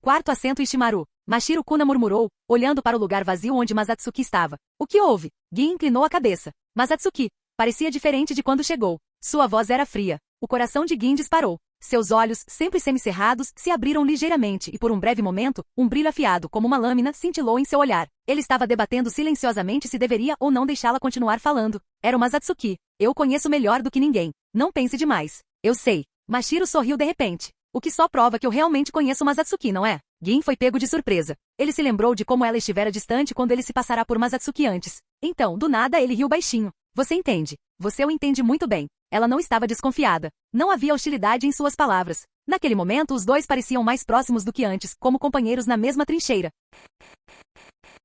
4º Assento Ishimaru. Mashiro Kuna murmurou, olhando para o lugar vazio onde Masatsuki estava. O que houve? Gin inclinou a cabeça. Masatsuki. Parecia diferente de quando chegou. Sua voz era fria. O coração de Gin disparou. Seus olhos, sempre semicerrados, se abriram ligeiramente e por um breve momento, um brilho afiado como uma lâmina cintilou em seu olhar. Ele estava debatendo silenciosamente se deveria ou não deixá-la continuar falando. Era o Masatsuki. Eu o conheço melhor do que ninguém. Não pense demais. Eu sei. Mashiro sorriu de repente. O que só prova que eu realmente conheço Masatsuki, não é? Gin foi pego de surpresa. Ele se lembrou de como ela estivera distante quando ele se passará por Masatsuki antes. Então, do nada, ele riu baixinho. Você entende. Você o entende muito bem. Ela não estava desconfiada. Não havia hostilidade em suas palavras. Naquele momento, os dois pareciam mais próximos do que antes, como companheiros na mesma trincheira.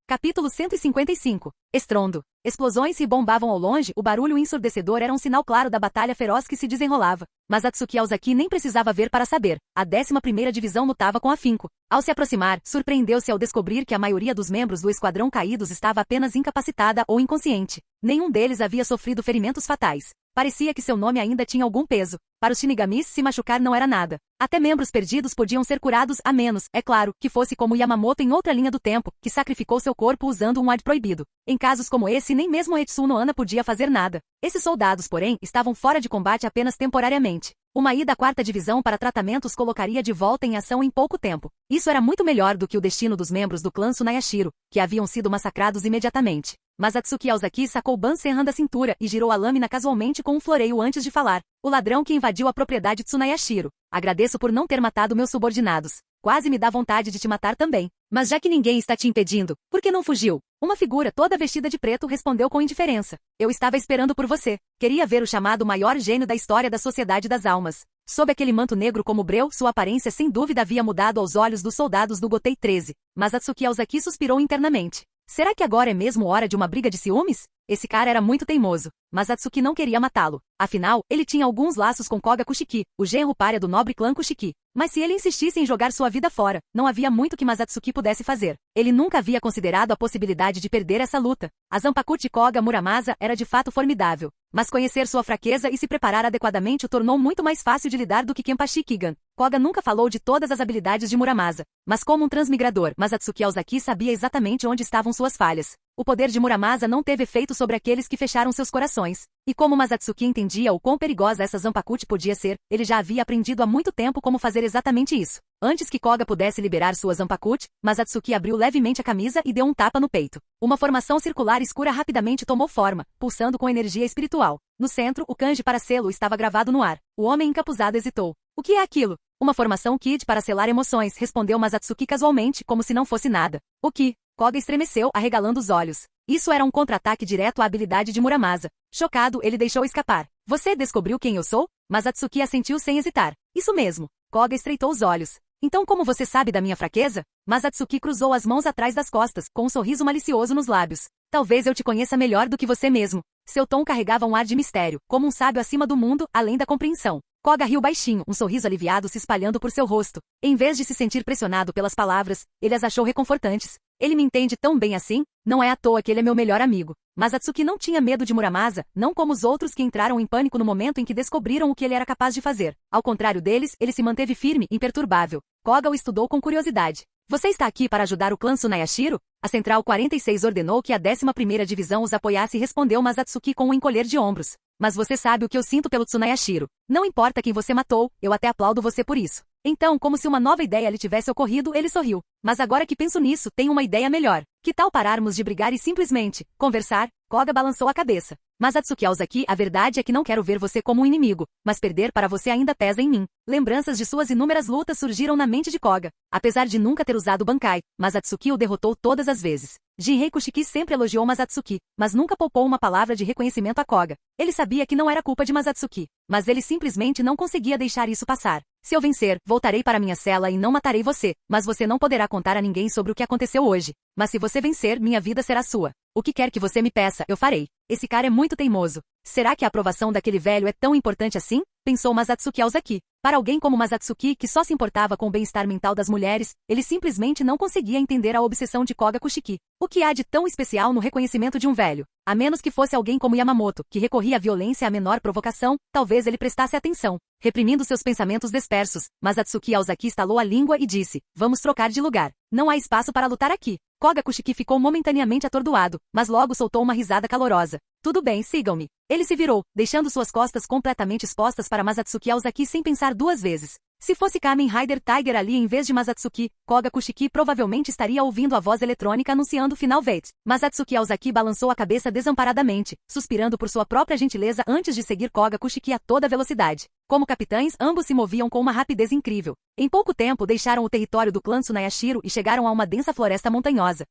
Capítulo 155. Estrondo. Explosões se bombavam ao longe, o barulho ensurdecedor era um sinal claro da batalha feroz que se desenrolava. Mas Atsuki Aozaki nem precisava ver para saber. A 11ª Divisão lutava com afinco. Ao se aproximar, surpreendeu-se ao descobrir que a maioria dos membros do esquadrão caídos estava apenas incapacitada ou inconsciente. Nenhum deles havia sofrido ferimentos fatais. Parecia que seu nome ainda tinha algum peso. Para os Shinigamis, se machucar não era nada. Até membros perdidos podiam ser curados, a menos, é claro, que fosse como Yamamoto em outra linha do tempo, que sacrificou seu corpo usando um ar proibido. Em casos como esse, nem mesmo Hetsu no Ana podia fazer nada. Esses soldados, porém, estavam fora de combate apenas temporariamente. Uma ida à 4ª divisão para tratamentos colocaria de volta em ação em pouco tempo. Isso era muito melhor do que o destino dos membros do clã Tsunayashiro, que haviam sido massacrados imediatamente. Mas Atsuki Aozaki sacou Bansenhan da cintura e girou a lâmina casualmente com um floreio antes de falar. O ladrão que invadiu a propriedade Tsunayashiro. Agradeço por não ter matado meus subordinados. Quase me dá vontade de te matar também. Mas já que ninguém está te impedindo, por que não fugiu? Uma figura toda vestida de preto respondeu com indiferença. Eu estava esperando por você. Queria ver o chamado maior gênio da história da Sociedade das Almas. Sob aquele manto negro como breu, sua aparência sem dúvida havia mudado aos olhos dos soldados do Gotei 13. Mas Atsuki Aozaki suspirou internamente. Será que agora é mesmo hora de uma briga de ciúmes? Esse cara era muito teimoso, mas Atsuki não queria matá-lo. Afinal, ele tinha alguns laços com Koga Kushiki, o genro pária do nobre clã Kushiki. Mas se ele insistisse em jogar sua vida fora, não havia muito que Masatsuki pudesse fazer. Ele nunca havia considerado a possibilidade de perder essa luta. A Zanpakuti Koga Muramasa era de fato formidável. Mas conhecer sua fraqueza e se preparar adequadamente o tornou muito mais fácil de lidar do que Kenpachi Kigan. Koga nunca falou de todas as habilidades de Muramasa, mas como um transmigrador, Masatsuki Aozaki sabia exatamente onde estavam suas falhas. O poder de Muramasa não teve efeito sobre aqueles que fecharam seus corações. E como Masatsuki entendia o quão perigosa essa Zanpakuti podia ser, ele já havia aprendido há muito tempo como fazer exatamente isso. Antes que Koga pudesse liberar sua Zanpakuti, Masatsuki abriu levemente a camisa e deu um tapa no peito. Uma formação circular escura rapidamente tomou forma, pulsando com energia espiritual. No centro, o kanji para selo estava gravado no ar. O homem encapuzado hesitou. O que é aquilo? Uma formação Kid para selar emoções, respondeu Masatsuki casualmente, como se não fosse nada. O que? Koga estremeceu, arregalando os olhos. Isso era um contra-ataque direto à habilidade de Muramasa. Chocado, ele deixou escapar. Você descobriu quem eu sou? Masatsuki assentiu sem hesitar. Isso mesmo. Koga estreitou os olhos. Então como você sabe da minha fraqueza? Masatsuki cruzou as mãos atrás das costas, com um sorriso malicioso nos lábios. Talvez eu te conheça melhor do que você mesmo. Seu tom carregava um ar de mistério, como um sábio acima do mundo, além da compreensão. Koga riu baixinho, um sorriso aliviado se espalhando por seu rosto. Em vez de se sentir pressionado pelas palavras, ele as achou reconfortantes. Ele me entende tão bem assim? Não é à toa que ele é meu melhor amigo. Mas Atsuki não tinha medo de Muramasa, não como os outros que entraram em pânico no momento em que descobriram o que ele era capaz de fazer. Ao contrário deles, ele se manteve firme, imperturbável. Koga o estudou com curiosidade. Você está aqui para ajudar o clã Tsunayashiro? A Central 46 ordenou que a 11ª Divisão os apoiasse, respondeu Masatsuki com um encolher de ombros. Mas você sabe o que eu sinto pelo Tsunayashiro. Não importa quem você matou, eu até aplaudo você por isso. Então, como se uma nova ideia lhe tivesse ocorrido, ele sorriu. Mas agora que penso nisso, tenho uma ideia melhor. Que tal pararmos de brigar e simplesmente conversar? Koga balançou a cabeça. Mas Atsuki Aozaki, a verdade é que não quero ver você como um inimigo, mas perder para você ainda pesa em mim. Lembranças de suas inúmeras lutas surgiram na mente de Koga. Apesar de nunca ter usado Bankai, Masatsuki o derrotou todas as vezes. Jinrei Kushiki sempre elogiou Masatsuki, mas nunca poupou uma palavra de reconhecimento a Koga. Ele sabia que não era culpa de Masatsuki, mas ele simplesmente não conseguia deixar isso passar. Se eu vencer, voltarei para minha cela e não matarei você, mas você não poderá contar a ninguém sobre o que aconteceu hoje. Mas se você vencer, minha vida será sua. O que quer que você me peça, eu farei. Esse cara é muito teimoso. Será que a aprovação daquele velho é tão importante assim? Pensou Masatsuki Aozaki. Para alguém como Masatsuki, que só se importava com o bem-estar mental das mulheres, ele simplesmente não conseguia entender a obsessão de Koga Kushiki. O que há de tão especial no reconhecimento de um velho? A menos que fosse alguém como Yamamoto, que recorria à violência à menor provocação, talvez ele prestasse atenção. Reprimindo seus pensamentos dispersos, Masatsuki Aozaki estalou a língua e disse, vamos trocar de lugar. Não há espaço para lutar aqui. Koga Kushiki ficou momentaneamente atordoado, mas logo soltou uma risada calorosa. Tudo bem, sigam-me. Ele se virou, deixando suas costas completamente expostas para Masatsuki Aozaki sem pensar duas vezes. Se fosse Kamen Rider Tiger ali em vez de Masatsuki, Koga Kushiki provavelmente estaria ouvindo a voz eletrônica anunciando o final Fate. Masatsuki Aozaki balançou a cabeça desamparadamente, suspirando por sua própria gentileza antes de seguir Koga Kushiki a toda velocidade. Como capitães, ambos se moviam com uma rapidez incrível. Em pouco tempo deixaram o território do clã Tsunayashiro e chegaram a uma densa floresta montanhosa.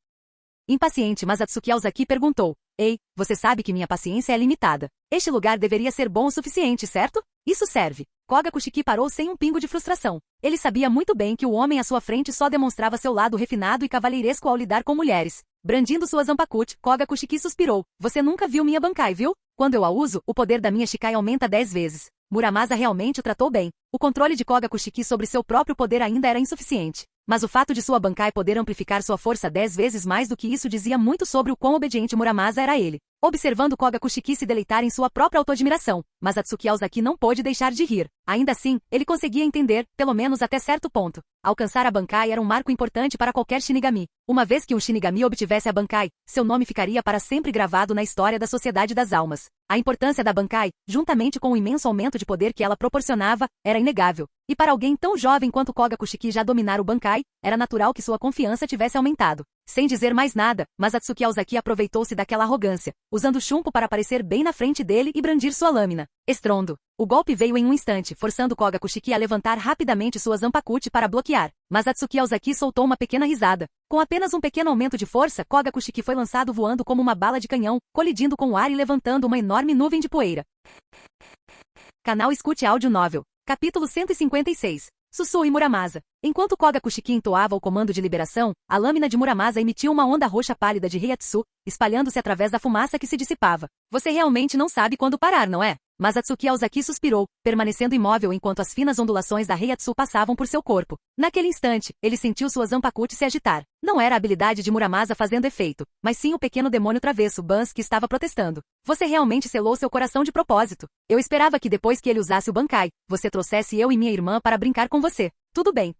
Impaciente, Masatsuki Aozaki perguntou, ei, você sabe que minha paciência é limitada. Este lugar deveria ser bom o suficiente, certo? Isso serve. Koga Kushiki parou sem um pingo de frustração. Ele sabia muito bem que o homem à sua frente só demonstrava seu lado refinado e cavalheiresco ao lidar com mulheres. Brandindo sua Zanpakuti, Koga Kushiki suspirou. Você nunca viu minha Bankai, viu? Quando eu a uso, o poder da minha Shikai aumenta 10 vezes. Muramasa realmente o tratou bem. O controle de Koga Kushiki sobre seu próprio poder ainda era insuficiente. Mas o fato de sua Bankai poder amplificar sua força 10 vezes mais do que isso dizia muito sobre o quão obediente Muramasa era a ele. Observando Koga Kushiki se deleitar em sua própria autoadmiração, mas Atsuki Aozaki não pôde deixar de rir. Ainda assim, ele conseguia entender, pelo menos até certo ponto. Alcançar a Bankai era um marco importante para qualquer Shinigami. Uma vez que um Shinigami obtivesse a Bankai, seu nome ficaria para sempre gravado na história da Sociedade das Almas. A importância da Bankai, juntamente com o imenso aumento de poder que ela proporcionava, era inegável. E para alguém tão jovem quanto Koga Kushiki já dominar o Bankai, era natural que sua confiança tivesse aumentado. Sem dizer mais nada, mas Atsuki Aozaki aproveitou-se daquela arrogância, usando Shunpo para aparecer bem na frente dele e brandir sua lâmina. Estrondo. O golpe veio em um instante, forçando Koga Kushiki a levantar rapidamente sua Zanpakuti para bloquear, mas Atsuki Aozaki soltou uma pequena risada. Com apenas um pequeno aumento de força, Koga Kushiki foi lançado voando como uma bala de canhão, colidindo com o ar e levantando uma enorme nuvem de poeira. Canal Escute Áudio Novel. Capítulo 156. Susui Muramasa. Enquanto Koga Kushiki entoava o comando de liberação, a lâmina de Muramasa emitiu uma onda roxa pálida de Heiatsu, espalhando-se através da fumaça que se dissipava. Você realmente não sabe quando parar, não é? Mas Atsuki Aozaki suspirou, permanecendo imóvel enquanto as finas ondulações da Heiatsu passavam por seu corpo. Naquele instante, ele sentiu sua Zanpakuti se agitar. Não era a habilidade de Muramasa fazendo efeito, mas sim o pequeno demônio travesso Bans que estava protestando. Você realmente selou seu coração de propósito. Eu esperava que depois que ele usasse o Bankai, você trouxesse eu e minha irmã para brincar com você. Tudo bem,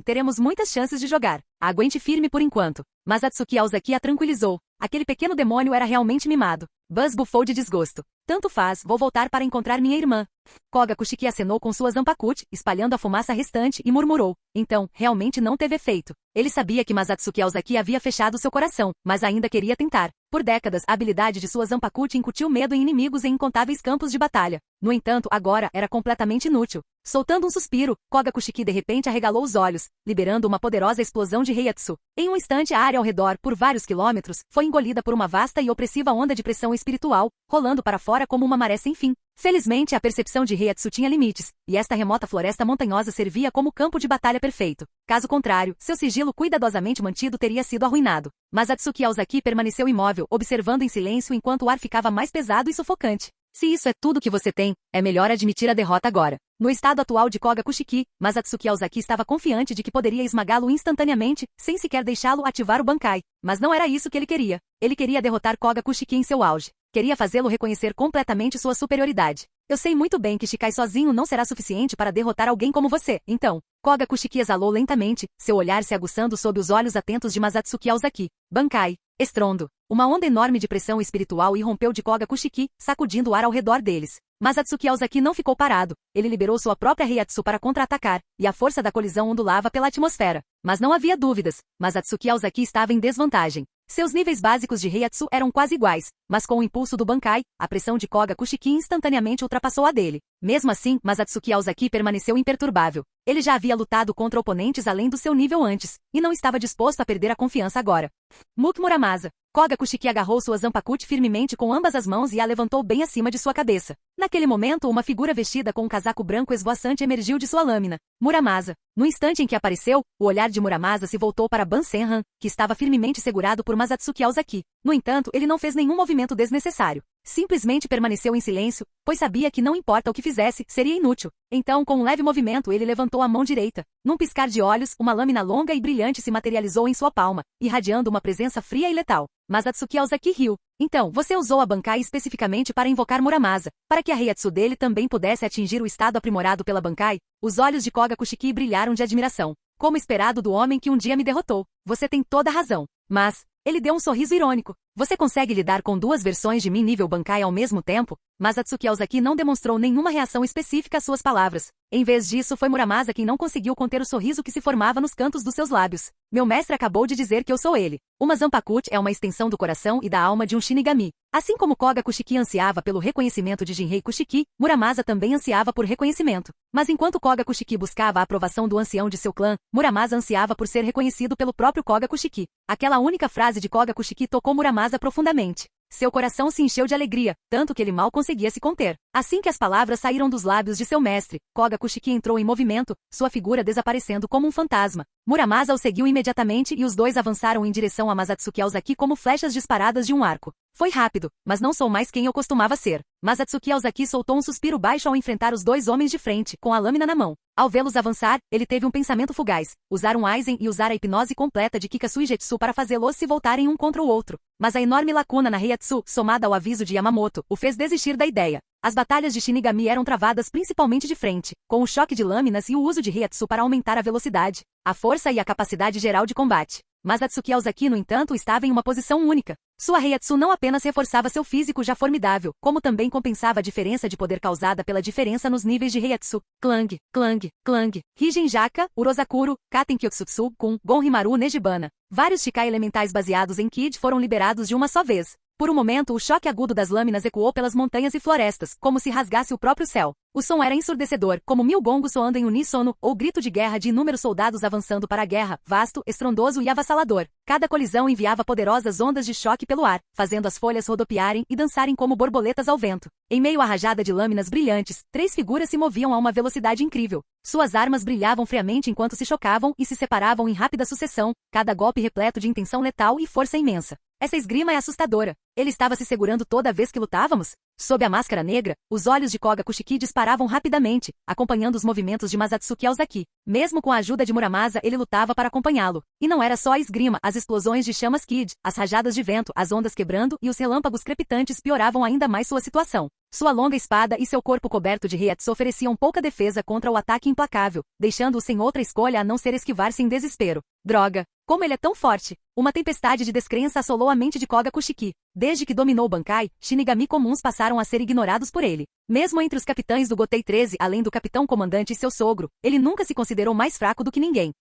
teremos muitas chances de jogar. Aguente firme por enquanto. Mas Atsuki Aozaki a tranquilizou. Aquele pequeno demônio era realmente mimado. Buzz bufou de desgosto. Tanto faz, vou voltar para encontrar minha irmã. Koga Kushiki acenou com sua Zanpakuti, espalhando a fumaça restante, e murmurou. Então, realmente não teve efeito. Ele sabia que Masatsuki Aozaki havia fechado seu coração, mas ainda queria tentar. Por décadas, a habilidade de sua Zanpakuti incutiu medo em inimigos em incontáveis campos de batalha. No entanto, agora era completamente inútil. Soltando um suspiro, Koga Kushiki de repente arregalou os olhos, liberando uma poderosa explosão de Heiatsu. Em um instante a área ao redor, por vários quilômetros, foi engolida por uma vasta e opressiva onda de pressão espiritual, rolando para fora como uma maré sem fim. Felizmente a percepção de Heiatsu tinha limites, e esta remota floresta montanhosa servia como campo de batalha perfeito. Caso contrário, seu sigilo cuidadosamente mantido teria sido arruinado. Mas Atsuki Aozaki permaneceu imóvel, observando em silêncio enquanto o ar ficava mais pesado e sufocante. Se isso é tudo que você tem, é melhor admitir a derrota agora. No estado atual de Koga Kushiki, Masatsuki Aozaki estava confiante de que poderia esmagá-lo instantaneamente, sem sequer deixá-lo ativar o Bankai. Mas não era isso que ele queria. Ele queria derrotar Koga Kushiki em seu auge. Queria fazê-lo reconhecer completamente sua superioridade. Eu sei muito bem que Shikai sozinho não será suficiente para derrotar alguém como você, então. Koga Kushiki exalou lentamente, seu olhar se aguçando sob os olhos atentos de Masatsuki Aozaki. Bankai. Estrondo. Uma onda enorme de pressão espiritual irrompeu de Koga Kushiki, sacudindo o ar ao redor deles. Mas Atsuki Aozaki não ficou parado. Ele liberou sua própria Heiatsu para contra-atacar, e a força da colisão ondulava pela atmosfera. Mas não havia dúvidas, mas Atsuki Aozaki estava em desvantagem. Seus níveis básicos de Heiatsu eram quase iguais, mas com o impulso do Bankai, a pressão de Koga Kushiki instantaneamente ultrapassou a dele. Mesmo assim, Masatsuki Aozaki permaneceu imperturbável. Ele já havia lutado contra oponentes além do seu nível antes, e não estava disposto a perder a confiança agora. Muk Muramasa. Koga Kushiki agarrou sua Zanpakuti firmemente com ambas as mãos e a levantou bem acima de sua cabeça. Naquele momento, uma figura vestida com um casaco branco esvoaçante emergiu de sua lâmina. Muramasa. No instante em que apareceu, o olhar de Muramasa se voltou para Ban Senran, que estava firmemente segurado por Masatsuki Aozaki. No entanto, ele não fez nenhum movimento desnecessário. Simplesmente permaneceu em silêncio, pois sabia que não importa o que fizesse, seria inútil. Então, com um leve movimento, ele levantou a mão direita. Num piscar de olhos, uma lâmina longa e brilhante se materializou em sua palma, irradiando uma presença fria e letal. Mas Atsuki Aozaki riu. Então, você usou a Bankai especificamente para invocar Muramasa, para que a Heiatsu dele também pudesse atingir o estado aprimorado pela Bankai? Os olhos de Koga Kushiki brilharam de admiração. Como esperado do homem que um dia me derrotou. Você tem toda a razão. Mas... ele deu um sorriso irônico. Você consegue lidar com duas versões de mim nível Bankai ao mesmo tempo? Mas Atsuki Aozaki não demonstrou nenhuma reação específica às suas palavras. Em vez disso, foi Muramasa quem não conseguiu conter o sorriso que se formava nos cantos dos seus lábios. Meu mestre acabou de dizer que eu sou ele. Uma Zanpakuti é uma extensão do coração e da alma de um Shinigami. Assim como Koga Kushiki ansiava pelo reconhecimento de Jinrei Kushiki, Muramasa também ansiava por reconhecimento. Mas enquanto Koga Kushiki buscava a aprovação do ancião de seu clã, Muramasa ansiava por ser reconhecido pelo próprio Koga Kushiki. Aquela única frase de Koga Kushiki tocou Muramasa profundamente. Seu coração se encheu de alegria, tanto que ele mal conseguia se conter. Assim que as palavras saíram dos lábios de seu mestre, Koga Kushiki entrou em movimento, sua figura desaparecendo como um fantasma. Muramasa o seguiu imediatamente e os dois avançaram em direção a Masatsuki Aozaki como flechas disparadas de um arco. Foi rápido, mas não sou mais quem eu costumava ser. Masatsuki Aozaki soltou um suspiro baixo ao enfrentar os dois homens de frente, com a lâmina na mão. Ao vê-los avançar, ele teve um pensamento fugaz, usar um Aizen e usar a hipnose completa de Kikasui Jetsu para fazê-los se voltarem um contra o outro. Mas a enorme lacuna na Reiatsu, somada ao aviso de Yamamoto, o fez desistir da ideia. As batalhas de Shinigami eram travadas principalmente de frente, com o choque de lâminas e o uso de Reiatsu para aumentar a velocidade, a força e a capacidade geral de combate. Masatsuki Aozaki, no entanto, estava em uma posição única. Sua Reiatsu não apenas reforçava seu físico já formidável, como também compensava a diferença de poder causada pela diferença nos níveis de Reiatsu. Clang, clang, clang. Higenjaka, Urozakuro, Katenkyotsu, Kun, Gonrimaru Nejibana. Vários Shikai elementais baseados em Kid foram liberados de uma só vez. Por um momento, o choque agudo das lâminas ecoou pelas montanhas e florestas, como se rasgasse o próprio céu. O som era ensurdecedor, como 1000 gongos soando em uníssono, ou grito de guerra de inúmeros soldados avançando para a guerra, vasto, estrondoso e avassalador. Cada colisão enviava poderosas ondas de choque pelo ar, fazendo as folhas rodopiarem e dançarem como borboletas ao vento. Em meio à rajada de lâminas brilhantes, 3 figuras se moviam a uma velocidade incrível. Suas armas brilhavam friamente enquanto se chocavam e se separavam em rápida sucessão, cada golpe repleto de intenção letal e força imensa. Essa esgrima é assustadora. Ele estava se segurando toda vez que lutávamos? Sob a máscara negra, os olhos de Koga Kushiki disparavam rapidamente, acompanhando os movimentos de Masatsuki Aozaki. Mesmo com a ajuda de Muramasa, ele lutava para acompanhá-lo. E não era só a esgrima, as explosões de chamas Kid, as rajadas de vento, as ondas quebrando e os relâmpagos crepitantes pioravam ainda mais sua situação. Sua longa espada e seu corpo coberto de Reiatsu ofereciam pouca defesa contra o ataque implacável, deixando-o sem outra escolha a não ser esquivar-se em desespero. Droga! Como ele é tão forte! Uma tempestade de descrença assolou a mente de Koga Kushiki. Desde que dominou o Bankai, Shinigami comuns passaram a ser ignorados por ele. Mesmo entre os capitães do Gotei 13, além do capitão comandante e seu sogro, ele nunca se considerou mais fraco do que ninguém.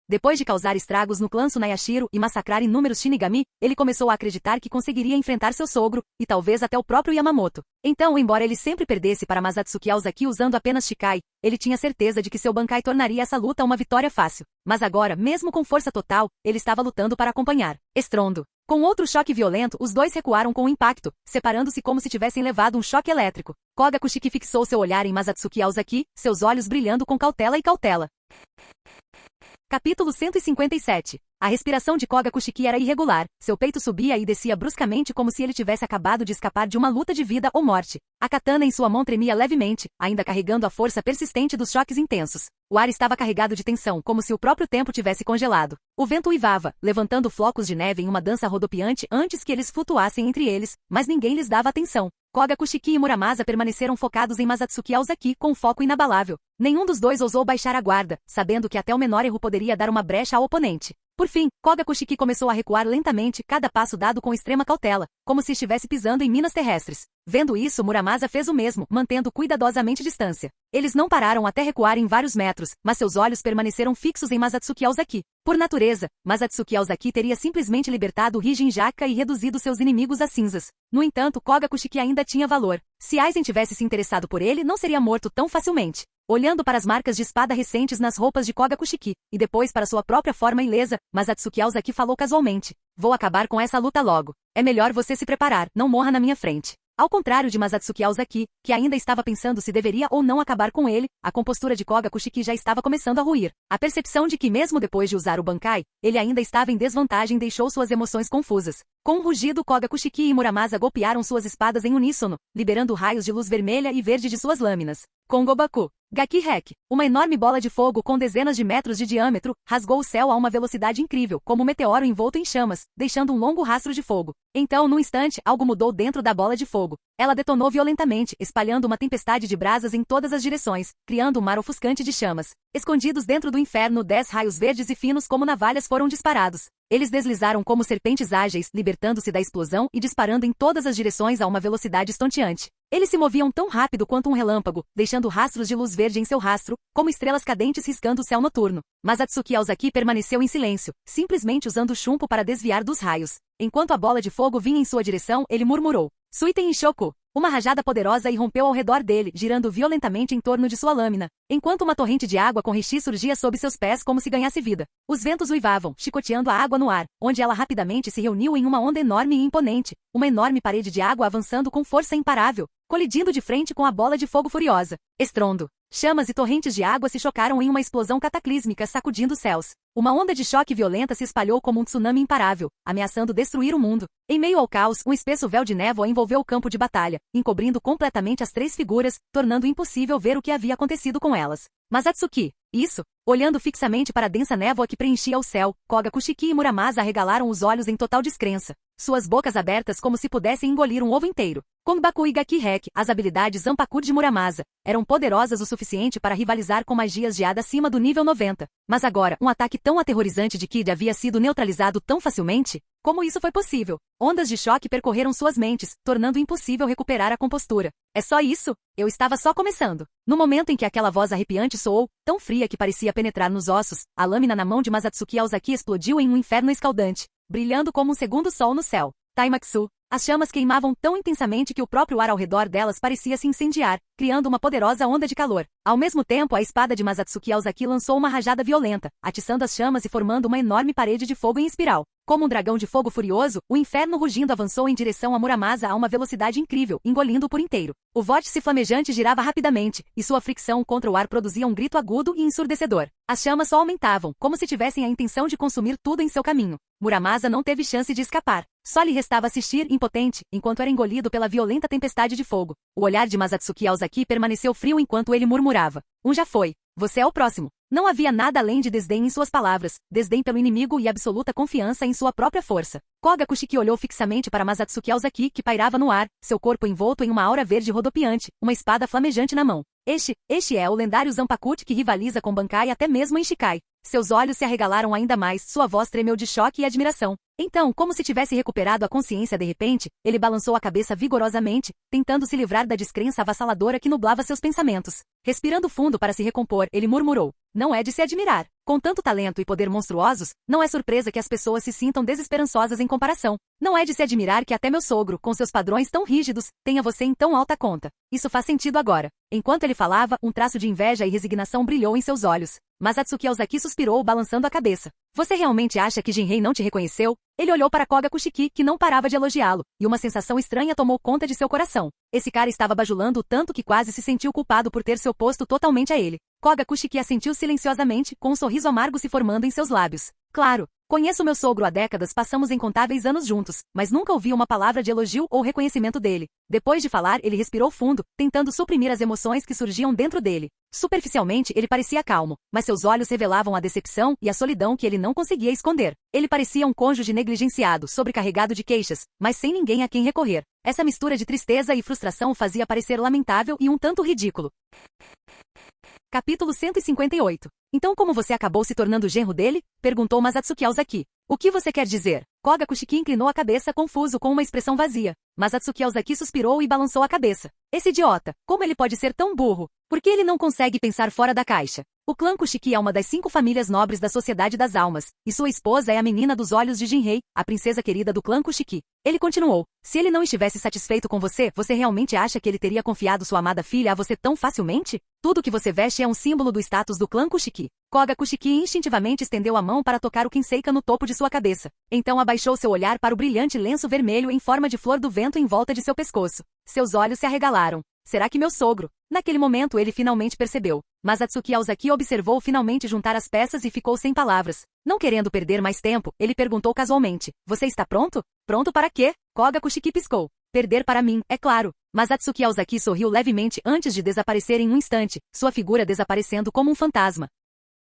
Depois de causar estragos no clã Tsunayashiro e massacrar inúmeros Shinigami, ele começou a acreditar que conseguiria enfrentar seu sogro, e talvez até o próprio Yamamoto. Então, embora ele sempre perdesse para Masatsuki Aozaki usando apenas Shikai, ele tinha certeza de que seu Bankai tornaria essa luta uma vitória fácil. Mas agora, mesmo com força total, ele estava lutando para acompanhar. Estrondo. Com outro choque violento, os dois recuaram com o impacto, separando-se como se tivessem levado um choque elétrico. Koga Kushiki fixou seu olhar em Masatsuki Aozaki, seus olhos brilhando com cautela e cautela. Capítulo 157. A respiração de Koga Kushiki era irregular, seu peito subia e descia bruscamente como se ele tivesse acabado de escapar de uma luta de vida ou morte. A katana em sua mão tremia levemente, ainda carregando a força persistente dos choques intensos. O ar estava carregado de tensão, como se o próprio tempo tivesse congelado. O vento uivava, levantando flocos de neve em uma dança rodopiante antes que eles flutuassem entre eles, mas ninguém lhes dava atenção. Koga Kushiki e Muramasa permaneceram focados em Masatsuki Aozaki com um foco inabalável. Nenhum dos dois ousou baixar a guarda, sabendo que até o menor erro poderia dar uma brecha ao oponente. Por fim, Koga Kushiki começou a recuar lentamente, cada passo dado com extrema cautela, como se estivesse pisando em minas terrestres. Vendo isso, Muramasa fez o mesmo, mantendo cuidadosamente distância. Eles não pararam até recuar em vários metros, mas seus olhos permaneceram fixos em Masatsuki Aozaki. Por natureza, Masatsuki Aozaki teria simplesmente libertado o Higenjaka e reduzido seus inimigos a cinzas. No entanto, Koga Kushiki ainda tinha valor. Se Aizen tivesse se interessado por ele, não seria morto tão facilmente. Olhando para as marcas de espada recentes nas roupas de Koga Kushiki, e depois para sua própria forma ilesa, Masatsuki Aozaki falou casualmente. Vou acabar com essa luta logo. É melhor você se preparar, não morra na minha frente. Ao contrário de Masatsuki Aozaki, que ainda estava pensando se deveria ou não acabar com ele, a compostura de Koga Kushiki já estava começando a ruir. A percepção de que mesmo depois de usar o Bankai, ele ainda estava em desvantagem deixou suas emoções confusas. Com um rugido, Koga Kushiki e Muramasa golpearam suas espadas em uníssono, liberando raios de luz vermelha e verde de suas lâminas. Kongobaku. Gaki Rek. Uma enorme bola de fogo com dezenas de metros de diâmetro, rasgou o céu a uma velocidade incrível, como um meteoro envolto em chamas, deixando um longo rastro de fogo. Então, num instante, algo mudou dentro da bola de fogo. Ela detonou violentamente, espalhando uma tempestade de brasas em todas as direções, criando um mar ofuscante de chamas. Escondidos dentro do inferno, 10 raios verdes e finos como navalhas foram disparados. Eles deslizaram como serpentes ágeis, libertando-se da explosão e disparando em todas as direções a uma velocidade estonteante. Eles se moviam tão rápido quanto um relâmpago, deixando rastros de luz verde em seu rastro, como estrelas cadentes riscando o céu noturno. Masatsuki Aozaki permaneceu em silêncio, simplesmente usando o chumbo para desviar dos raios. Enquanto a bola de fogo vinha em sua direção, ele murmurou. Suiten Ishoku. Uma rajada poderosa irrompeu ao redor dele, girando violentamente em torno de sua lâmina, enquanto uma torrente de água com Rishi surgia sob seus pés como se ganhasse vida. Os ventos uivavam, chicoteando a água no ar, onde ela rapidamente se reuniu em uma onda enorme e imponente, uma enorme parede de água avançando com força imparável, colidindo de frente com a bola de fogo furiosa. Estrondo. Chamas e torrentes de água se chocaram em uma explosão cataclísmica sacudindo os céus. Uma onda de choque violenta se espalhou como um tsunami imparável, ameaçando destruir o mundo. Em meio ao caos, um espesso véu de névoa envolveu o campo de batalha, encobrindo completamente as três figuras, tornando impossível ver o que havia acontecido com elas. Mas Atsuki, isso, olhando fixamente para a densa névoa que preenchia o céu, Koga Kushiki e Muramasa arregalaram os olhos em total descrença, suas bocas abertas como se pudessem engolir um ovo inteiro. Konbaku e Gaki Heki, as habilidades Zanpaku de Muramasa, eram poderosas o suficiente para rivalizar com magias de Hada acima do nível 90. Mas agora, um ataque tão aterrorizante de Kid havia sido neutralizado tão facilmente? Como isso foi possível? Ondas de choque percorreram suas mentes, tornando impossível recuperar a compostura. É só isso? Eu estava só começando. No momento em que aquela voz arrepiante soou, tão fria que parecia penetrar nos ossos, a lâmina na mão de Masatsuki Aozaki explodiu em um inferno escaldante, brilhando como um segundo sol no céu. Taimaksu. As chamas queimavam tão intensamente que o próprio ar ao redor delas parecia se incendiar, criando uma poderosa onda de calor. Ao mesmo tempo, a espada de Masatsuki Aozaki lançou uma rajada violenta, atiçando as chamas e formando uma enorme parede de fogo em espiral. Como um dragão de fogo furioso, o inferno rugindo avançou em direção a Muramasa a uma velocidade incrível, engolindo-o por inteiro. O vórtice flamejante girava rapidamente, e sua fricção contra o ar produzia um grito agudo e ensurdecedor. As chamas só aumentavam, como se tivessem a intenção de consumir tudo em seu caminho. Muramasa não teve chance de escapar. Só lhe restava assistir, impotente, enquanto era engolido pela violenta tempestade de fogo. O olhar de Masatsuki Aozaki permaneceu frio enquanto ele murmurava. Já foi. Você é o próximo. Não havia nada além de desdém em suas palavras, desdém pelo inimigo e absoluta confiança em sua própria força. Koga Kushiki olhou fixamente para Masatsuki Aozaki, que pairava no ar, seu corpo envolto em uma aura verde rodopiante, uma espada flamejante na mão. Este é o lendário Zanpakuti que rivaliza com Bankai até mesmo em Shikai. Seus olhos se arregalaram ainda mais, sua voz tremeu de choque e admiração. Então, como se tivesse recuperado a consciência de repente, ele balançou a cabeça vigorosamente, tentando se livrar da descrença avassaladora que nublava seus pensamentos. Respirando fundo para se recompor, ele murmurou. Não é de se admirar. Com tanto talento e poder monstruosos, não é surpresa que as pessoas se sintam desesperançosas em comparação. Não é de se admirar que até meu sogro, com seus padrões tão rígidos, tenha você em tão alta conta. Isso faz sentido agora. Enquanto ele falava, um traço de inveja e resignação brilhou em seus olhos. Mas Atsuki Aozaki suspirou, balançando a cabeça. Você realmente acha que Jinrei não te reconheceu? Ele olhou para Koga Kushiki, que não parava de elogiá-lo, e uma sensação estranha tomou conta de seu coração. Esse cara estava bajulando tanto que quase se sentiu culpado por ter se oposto totalmente a ele. Koga Kushiki assentiu silenciosamente, com um sorriso amargo se formando em seus lábios. Claro, conheço meu sogro há décadas, passamos incontáveis anos juntos, mas nunca ouvi uma palavra de elogio ou reconhecimento dele. Depois de falar, ele respirou fundo, tentando suprimir as emoções que surgiam dentro dele. Superficialmente, ele parecia calmo, mas seus olhos revelavam a decepção e a solidão que ele não conseguia esconder. Ele parecia um cônjuge negligenciado, sobrecarregado de queixas, mas sem ninguém a quem recorrer. Essa mistura de tristeza e frustração o fazia parecer lamentável e um tanto ridículo. Capítulo 158. Então como você acabou se tornando genro dele? Perguntou Masatsuki Aozaki. O que você quer dizer? Koga Kushiki inclinou a cabeça confuso com uma expressão vazia. Masatsuki Aozaki suspirou e balançou a cabeça. Esse idiota, como ele pode ser tão burro? Por que ele não consegue pensar fora da caixa? O clã Kushiki é uma das 5 famílias nobres da Sociedade das Almas, e sua esposa é a menina dos olhos de Jinrei, a princesa querida do clã Kushiki. Ele continuou. Se ele não estivesse satisfeito com você, você realmente acha que ele teria confiado sua amada filha a você tão facilmente? Tudo que você veste é um símbolo do status do clã Kushiki. Koga Kushiki instintivamente estendeu a mão para tocar o Kinseika no topo de sua cabeça. Então abaixou seu olhar para o brilhante lenço vermelho em forma de flor do vento em volta de seu pescoço. Seus olhos se arregalaram. Será que meu sogro? Naquele momento ele finalmente percebeu. Mas Atsuki Aozaki observou finalmente juntar as peças e ficou sem palavras. Não querendo perder mais tempo, ele perguntou casualmente. Você está pronto? Pronto para quê? Koga Kushiki piscou. Perder para mim, é claro. Mas Atsuki Aozaki sorriu levemente antes de desaparecer em um instante, sua figura desaparecendo como um fantasma.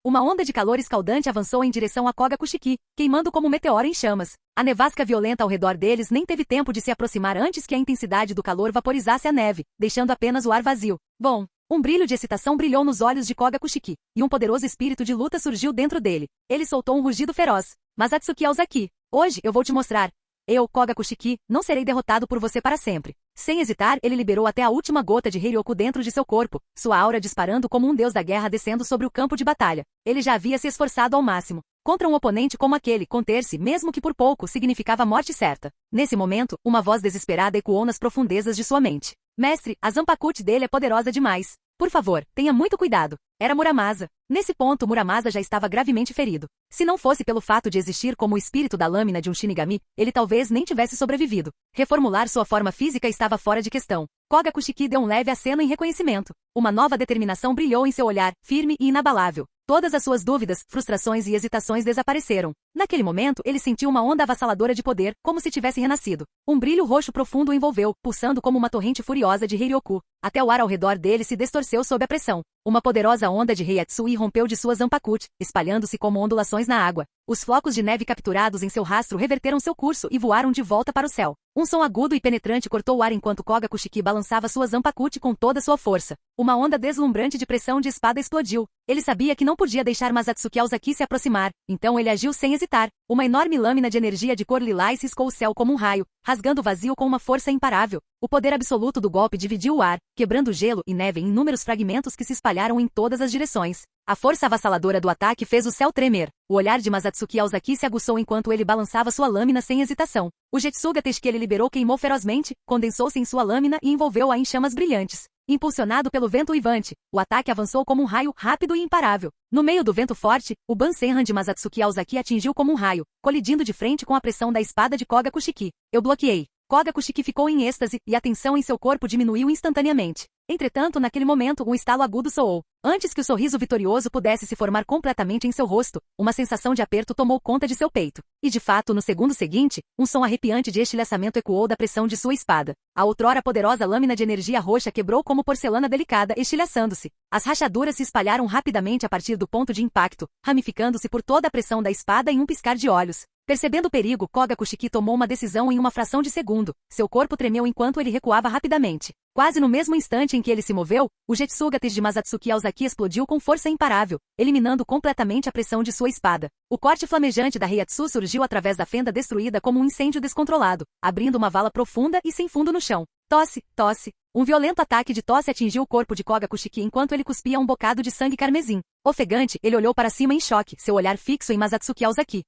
Uma onda de calor escaldante avançou em direção a Koga Kushiki, queimando como um meteoro em chamas. A nevasca violenta ao redor deles nem teve tempo de se aproximar antes que a intensidade do calor vaporizasse a neve, deixando apenas o ar vazio. Bom, um brilho de excitação brilhou nos olhos de Koga Kushiki, e um poderoso espírito de luta surgiu dentro dele. Ele soltou um rugido feroz. Mas Atsuki Aozaki, hoje eu vou te mostrar. Eu, Koga Kushiki, não serei derrotado por você para sempre. Sem hesitar, ele liberou até a última gota de Heiryoku dentro de seu corpo, sua aura disparando como um deus da guerra descendo sobre o campo de batalha. Ele já havia se esforçado ao máximo. Contra um oponente como aquele, conter-se, mesmo que por pouco, significava morte certa. Nesse momento, uma voz desesperada ecoou nas profundezas de sua mente. Mestre, a Zanpakuti dele é poderosa demais. Por favor, tenha muito cuidado. Era Muramasa. Nesse ponto, Muramasa já estava gravemente ferido. Se não fosse pelo fato de existir como o espírito da lâmina de um Shinigami, ele talvez nem tivesse sobrevivido. Reformular sua forma física estava fora de questão. Koga Kushiki deu um leve aceno em reconhecimento. Uma nova determinação brilhou em seu olhar, firme e inabalável. Todas as suas dúvidas, frustrações e hesitações desapareceram. Naquele momento, ele sentiu uma onda avassaladora de poder, como se tivesse renascido. Um brilho roxo profundo o envolveu, pulsando como uma torrente furiosa de Heiryoku. Até o ar ao redor dele se distorceu sob a pressão. Uma poderosa onda de Heiatsui rompeu de suas Zanpakuti, espalhando-se como ondulações na água. Os flocos de neve capturados em seu rastro reverteram seu curso e voaram de volta para o céu. Um som agudo e penetrante cortou o ar enquanto Koga Kushiki balançava sua Zanpakuti com toda sua força. Uma onda deslumbrante de pressão de espada explodiu. Ele sabia que não podia deixar Masatsuki Aozaki se aproximar, então ele agiu sem hesitar. Uma enorme lâmina de energia de cor lilás riscou o céu como um raio, rasgando o vazio com uma força imparável. O poder absoluto do golpe dividiu o ar, quebrando gelo e neve em inúmeros fragmentos que se espalharam em todas as direções. A força avassaladora do ataque fez o céu tremer. O olhar de Masatsuki Aozaki se aguçou enquanto ele balançava sua lâmina sem hesitação. O Jetsuga Teishi que ele liberou queimou ferozmente, condensou-se em sua lâmina e envolveu-a em chamas brilhantes. Impulsionado pelo vento uivante, o ataque avançou como um raio rápido e imparável. No meio do vento forte, o Bansenhan de Masatsuki Aozaki atingiu como um raio, colidindo de frente com a pressão da espada de Koga Kushiki. Eu bloqueei. Koga Kushiki ficou em êxtase, e a tensão em seu corpo diminuiu instantaneamente. Entretanto, naquele momento, um estalo agudo soou. Antes que o sorriso vitorioso pudesse se formar completamente em seu rosto, uma sensação de aperto tomou conta de seu peito. E de fato, no segundo seguinte, um som arrepiante de estilhaçamento ecoou da pressão de sua espada. A outrora poderosa lâmina de energia roxa quebrou como porcelana delicada, estilhaçando-se. As rachaduras se espalharam rapidamente a partir do ponto de impacto, ramificando-se por toda a pressão da espada em um piscar de olhos. Percebendo o perigo, Koga Kushiki tomou uma decisão em uma fração de segundo. Seu corpo tremeu enquanto ele recuava rapidamente. Quase no mesmo instante em que ele se moveu, o Jetsuga Teishi de Masatsuki Aozaki explodiu com força imparável, eliminando completamente a pressão de sua espada. O corte flamejante da Heiatsu surgiu através da fenda destruída como um incêndio descontrolado, abrindo uma vala profunda e sem fundo no chão. Tosse, tosse. Um violento ataque de tosse atingiu o corpo de Koga Kushiki enquanto ele cuspia um bocado de sangue carmesim. Ofegante, ele olhou para cima em choque, seu olhar fixo em Masatsuki Aozaki.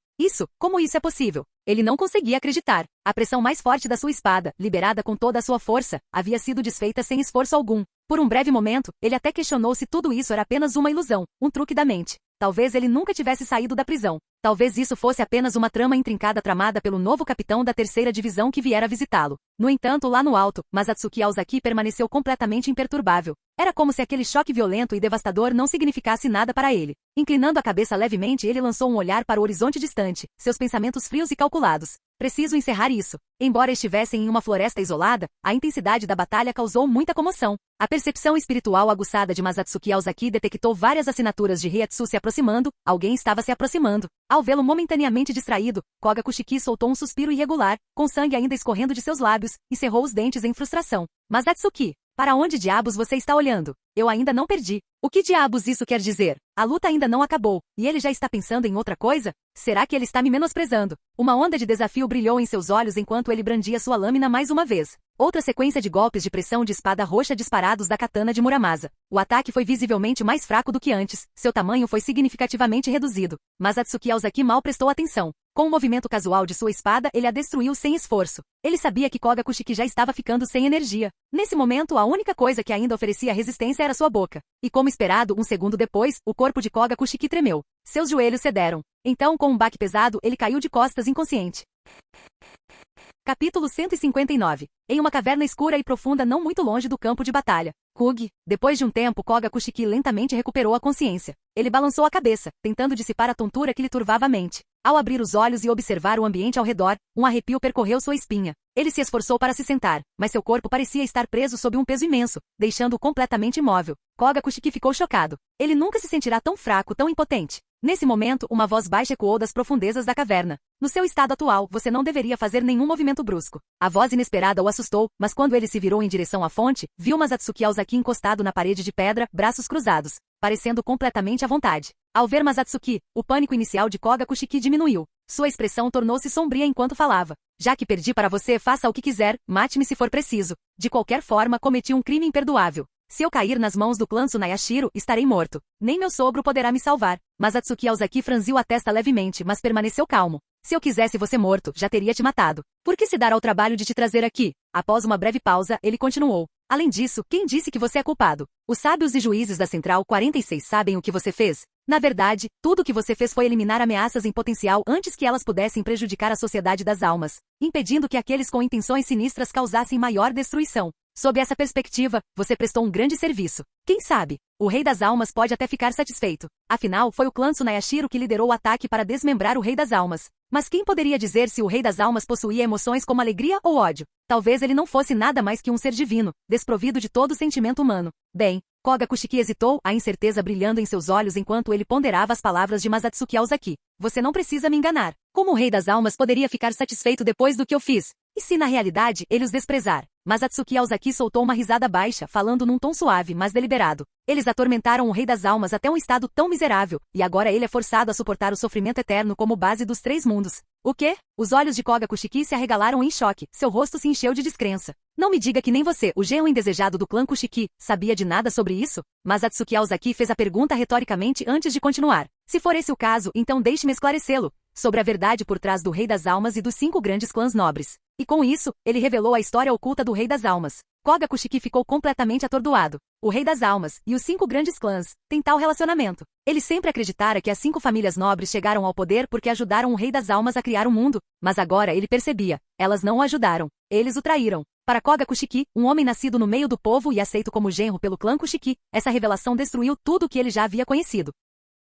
Como isso é possível? Ele não conseguia acreditar. A pressão mais forte da sua espada, liberada com toda a sua força, havia sido desfeita sem esforço algum. Por um breve momento, ele até questionou se tudo isso era apenas uma ilusão, um truque da mente. Talvez ele nunca tivesse saído da prisão. Talvez isso fosse apenas uma trama intrincada tramada pelo novo capitão da terceira divisão que viera visitá-lo. No entanto, lá no alto, Masatsuki Aozaki permaneceu completamente imperturbável. Era como se aquele choque violento e devastador não significasse nada para ele. Inclinando a cabeça levemente, ele lançou um olhar para o horizonte distante, seus pensamentos frios e calculados. Preciso encerrar isso. Embora estivessem em uma floresta isolada, a intensidade da batalha causou muita comoção. A percepção espiritual aguçada de Masatsuki Aozaki detectou várias assinaturas de Heiatsu se aproximando, alguém estava se aproximando. Ao vê-lo momentaneamente distraído, Koga Kushiki soltou um suspiro irregular, com sangue ainda escorrendo de seus lábios, e cerrou os dentes em frustração. Masatsuki, para onde diabos você está olhando? Eu ainda não perdi. O que diabos isso quer dizer? A luta ainda não acabou, e ele já está pensando em outra coisa? Será que ele está me menosprezando? Uma onda de desafio brilhou em seus olhos enquanto ele brandia sua lâmina mais uma vez. Outra sequência de golpes de pressão de espada roxa disparados da katana de Muramasa. O ataque foi visivelmente mais fraco do que antes, seu tamanho foi significativamente reduzido. Masatsuki Aozaki mal prestou atenção. Com um movimento casual de sua espada, ele a destruiu sem esforço. Ele sabia que Koga Kushiki já estava ficando sem energia. Nesse momento, a única coisa que ainda oferecia resistência era sua boca. E como esperado, um segundo depois, o corpo de Koga Kushiki tremeu. Seus joelhos cederam. Então, com um baque pesado, ele caiu de costas inconsciente. Capítulo 159. Em uma caverna escura e profunda não muito longe do campo de batalha. Kug. Depois de um tempo, Koga Kushiki lentamente recuperou a consciência. Ele balançou a cabeça, tentando dissipar a tontura que lhe turvava a mente. Ao abrir os olhos e observar o ambiente ao redor, um arrepio percorreu sua espinha. Ele se esforçou para se sentar, mas seu corpo parecia estar preso sob um peso imenso, deixando-o completamente imóvel. Koga Kushiki ficou chocado. Ele nunca se sentirá tão fraco, tão impotente. Nesse momento, uma voz baixa ecoou das profundezas da caverna. No seu estado atual, você não deveria fazer nenhum movimento brusco. A voz inesperada o assustou, mas quando ele se virou em direção à fonte, viu Masatsuki Aozaki encostado na parede de pedra, braços cruzados, parecendo completamente à vontade. Ao ver Masatsuki, o pânico inicial de Koga Kushiki diminuiu. Sua expressão tornou-se sombria enquanto falava. Já que perdi para você, faça o que quiser, mate-me se for preciso. De qualquer forma, cometi um crime imperdoável. Se eu cair nas mãos do clã Tsunayashiro, estarei morto. Nem meu sogro poderá me salvar. Masatsuki Aozaki franziu a testa levemente, mas permaneceu calmo. Se eu quisesse você morto, já teria te matado. Por que se dar ao trabalho de te trazer aqui? Após uma breve pausa, ele continuou. Além disso, quem disse que você é culpado? Os sábios e juízes da Central 46 sabem o que você fez? Na verdade, tudo o que você fez foi eliminar ameaças em potencial antes que elas pudessem prejudicar a sociedade das almas, impedindo que aqueles com intenções sinistras causassem maior destruição. Sob essa perspectiva, você prestou um grande serviço. Quem sabe? O Rei das Almas pode até ficar satisfeito. Afinal, foi o clã Tsunayashiro que liderou o ataque para desmembrar o Rei das Almas. Mas quem poderia dizer se o Rei das Almas possuía emoções como alegria ou ódio? Talvez ele não fosse nada mais que um ser divino, desprovido de todo sentimento humano. Bem, Koga Kushiki hesitou, a incerteza brilhando em seus olhos enquanto ele ponderava as palavras de Masatsuki Aozaki. Você não precisa me enganar. Como o Rei das Almas poderia ficar satisfeito depois do que eu fiz? E se na realidade ele os desprezar? Masatsuki Aozaki soltou uma risada baixa, falando num tom suave, mas deliberado. Eles atormentaram o Rei das Almas até um estado tão miserável, e agora ele é forçado a suportar o sofrimento eterno como base dos 3 mundos. O quê? Os olhos de Koga Kushiki se arregalaram em choque, seu rosto se encheu de descrença. Não me diga que nem você, o genro indesejado do clã Kushiki, sabia de nada sobre isso? Masatsuki Aozaki fez a pergunta retoricamente antes de continuar. Se for esse o caso, então deixe-me esclarecê-lo. Sobre a verdade por trás do Rei das Almas e dos 5 grandes clãs nobres. E com isso, ele revelou a história oculta do Rei das Almas. Koga Kushiki ficou completamente atordoado. O Rei das Almas e os 5 grandes clãs têm tal relacionamento. Ele sempre acreditara que as 5 famílias nobres chegaram ao poder porque ajudaram o Rei das Almas a criar o mundo, mas agora ele percebia. Elas não o ajudaram. Eles o traíram. Para Koga Kushiki, um homem nascido no meio do povo e aceito como genro pelo clã Kushiki, essa revelação destruiu tudo o que ele já havia conhecido.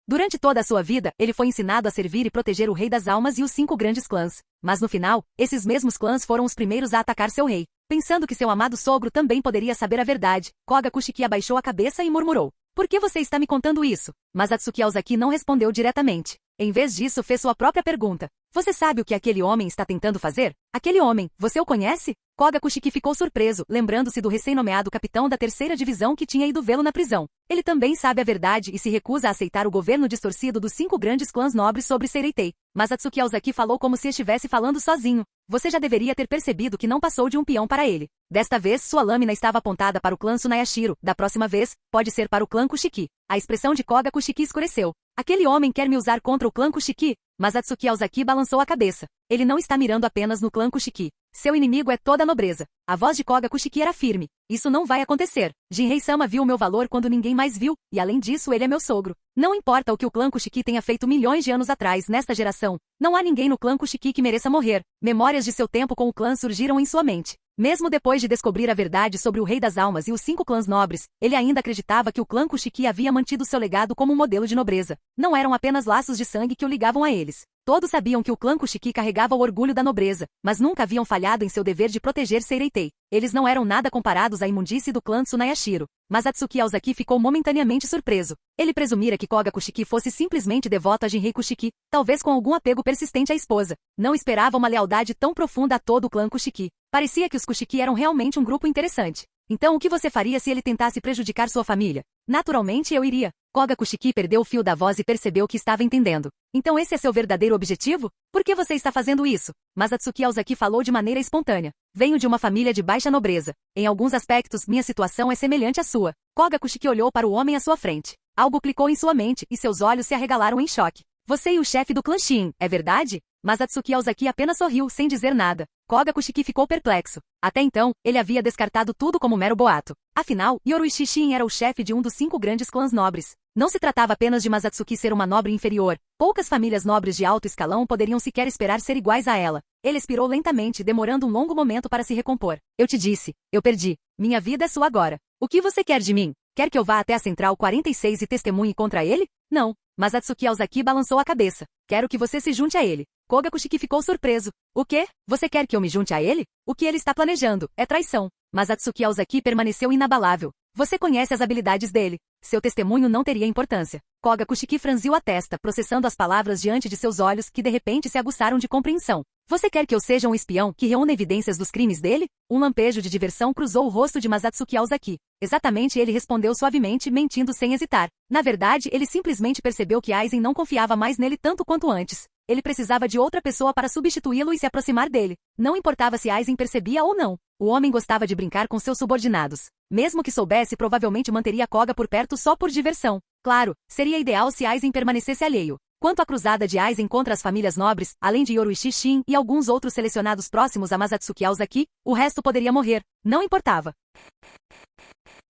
Durante toda a sua vida, ele foi ensinado a servir e proteger o Rei das Almas e os 5 grandes clãs. Mas no final, esses mesmos clãs foram os primeiros a atacar seu rei. Pensando que seu amado sogro também poderia saber a verdade, Koga Kushiki abaixou a cabeça e murmurou. Por que você está me contando isso? Mas Atsuki Aozaki não respondeu diretamente. Em vez disso, fez sua própria pergunta. Você sabe o que aquele homem está tentando fazer? Aquele homem, você o conhece? Koga Kushiki ficou surpreso, lembrando-se do recém-nomeado capitão da 3ª divisão que tinha ido vê-lo na prisão. Ele também sabe a verdade e se recusa a aceitar o governo distorcido dos 5 grandes clãs nobres sobre Seireitei. Mas Atsuki Aozaki falou como se estivesse falando sozinho. Você já deveria ter percebido que não passou de um peão para ele. Desta vez, sua lâmina estava apontada para o clã Tsunayashiro. Da próxima vez, pode ser para o clã Kushiki. A expressão de Koga Kushiki escureceu. Aquele homem quer me usar contra o clã Kushiki? Mas Atsuki Aozaki balançou a cabeça. Ele não está mirando apenas no clã Kushiki. Seu inimigo é toda a nobreza. A voz de Koga Kushiki era firme. Isso não vai acontecer. Jinrei-sama viu o meu valor quando ninguém mais viu, e além disso ele é meu sogro. Não importa o que o clã Kushiki tenha feito milhões de anos atrás, nesta geração. Não há ninguém no clã Kushiki que mereça morrer. Memórias de seu tempo com o clã surgiram em sua mente. Mesmo depois de descobrir a verdade sobre o Rei das Almas e os 5 clãs nobres, ele ainda acreditava que o clã Kushiki havia mantido seu legado como um modelo de nobreza. Não eram apenas laços de sangue que o ligavam a eles. Todos sabiam que o clã Kushiki carregava o orgulho da nobreza, mas nunca haviam falhado em seu dever de proteger Seireitei. Eles não eram nada comparados à imundície do clã Tsunayashiro. Mas Atsuki Aozaki ficou momentaneamente surpreso. Ele presumira que Koga Kushiki fosse simplesmente devoto a Jinrei Kushiki, talvez com algum apego persistente à esposa. Não esperava uma lealdade tão profunda a todo o clã Kushiki. Parecia que os Kushiki eram realmente um grupo interessante. Então o que você faria se ele tentasse prejudicar sua família? Naturalmente eu iria. Koga Kushiki perdeu o fio da voz e percebeu que estava entendendo. Então esse é seu verdadeiro objetivo? Por que você está fazendo isso? Mas Atsuki Aozaki falou de maneira espontânea. Venho de uma família de baixa nobreza. Em alguns aspectos, minha situação é semelhante à sua. Koga Kushiki olhou para o homem à sua frente. Algo clicou em sua mente, e seus olhos se arregalaram em choque. Você e o chefe do clã Shin, é verdade? Mas Atsuki Aozaki apenas sorriu, sem dizer nada. Koga Kushiki ficou perplexo. Até então, ele havia descartado tudo como mero boato. Afinal, Yoruichi Shin era o chefe de um dos 5 grandes clãs nobres. Não se tratava apenas de Masatsuki ser uma nobre inferior. Poucas famílias nobres de alto escalão poderiam sequer esperar ser iguais a ela. Ele expirou lentamente, demorando um longo momento para se recompor. Eu te disse. Eu perdi. Minha vida é sua agora. O que você quer de mim? Quer que eu vá até a Central 46 e testemunhe contra ele? Não. Mas Atsuki Aozaki balançou a cabeça. Quero que você se junte a ele. Koga Kushiki ficou surpreso. O quê? Você quer que eu me junte a ele? O que ele está planejando? É traição. Mas Atsuki Aozaki permaneceu inabalável. Você conhece as habilidades dele. Seu testemunho não teria importância. Koga Kushiki franziu a testa, processando as palavras diante de seus olhos que de repente se aguçaram de compreensão. Você quer que eu seja um espião que reúna evidências dos crimes dele? Um lampejo de diversão cruzou o rosto de Masatsuki Aozaki. Exatamente, ele respondeu suavemente, mentindo sem hesitar. Na verdade, ele simplesmente percebeu que Aizen não confiava mais nele tanto quanto antes. Ele precisava de outra pessoa para substituí-lo e se aproximar dele. Não importava se Aizen percebia ou não. O homem gostava de brincar com seus subordinados. Mesmo que soubesse, provavelmente manteria Koga por perto só por diversão. Claro, seria ideal se Aizen permanecesse alheio. Quanto à cruzada de Aizen contra as famílias nobres, além de Yoruichi Shin e alguns outros selecionados próximos a Masatsuki Aozaki, o resto poderia morrer. Não importava.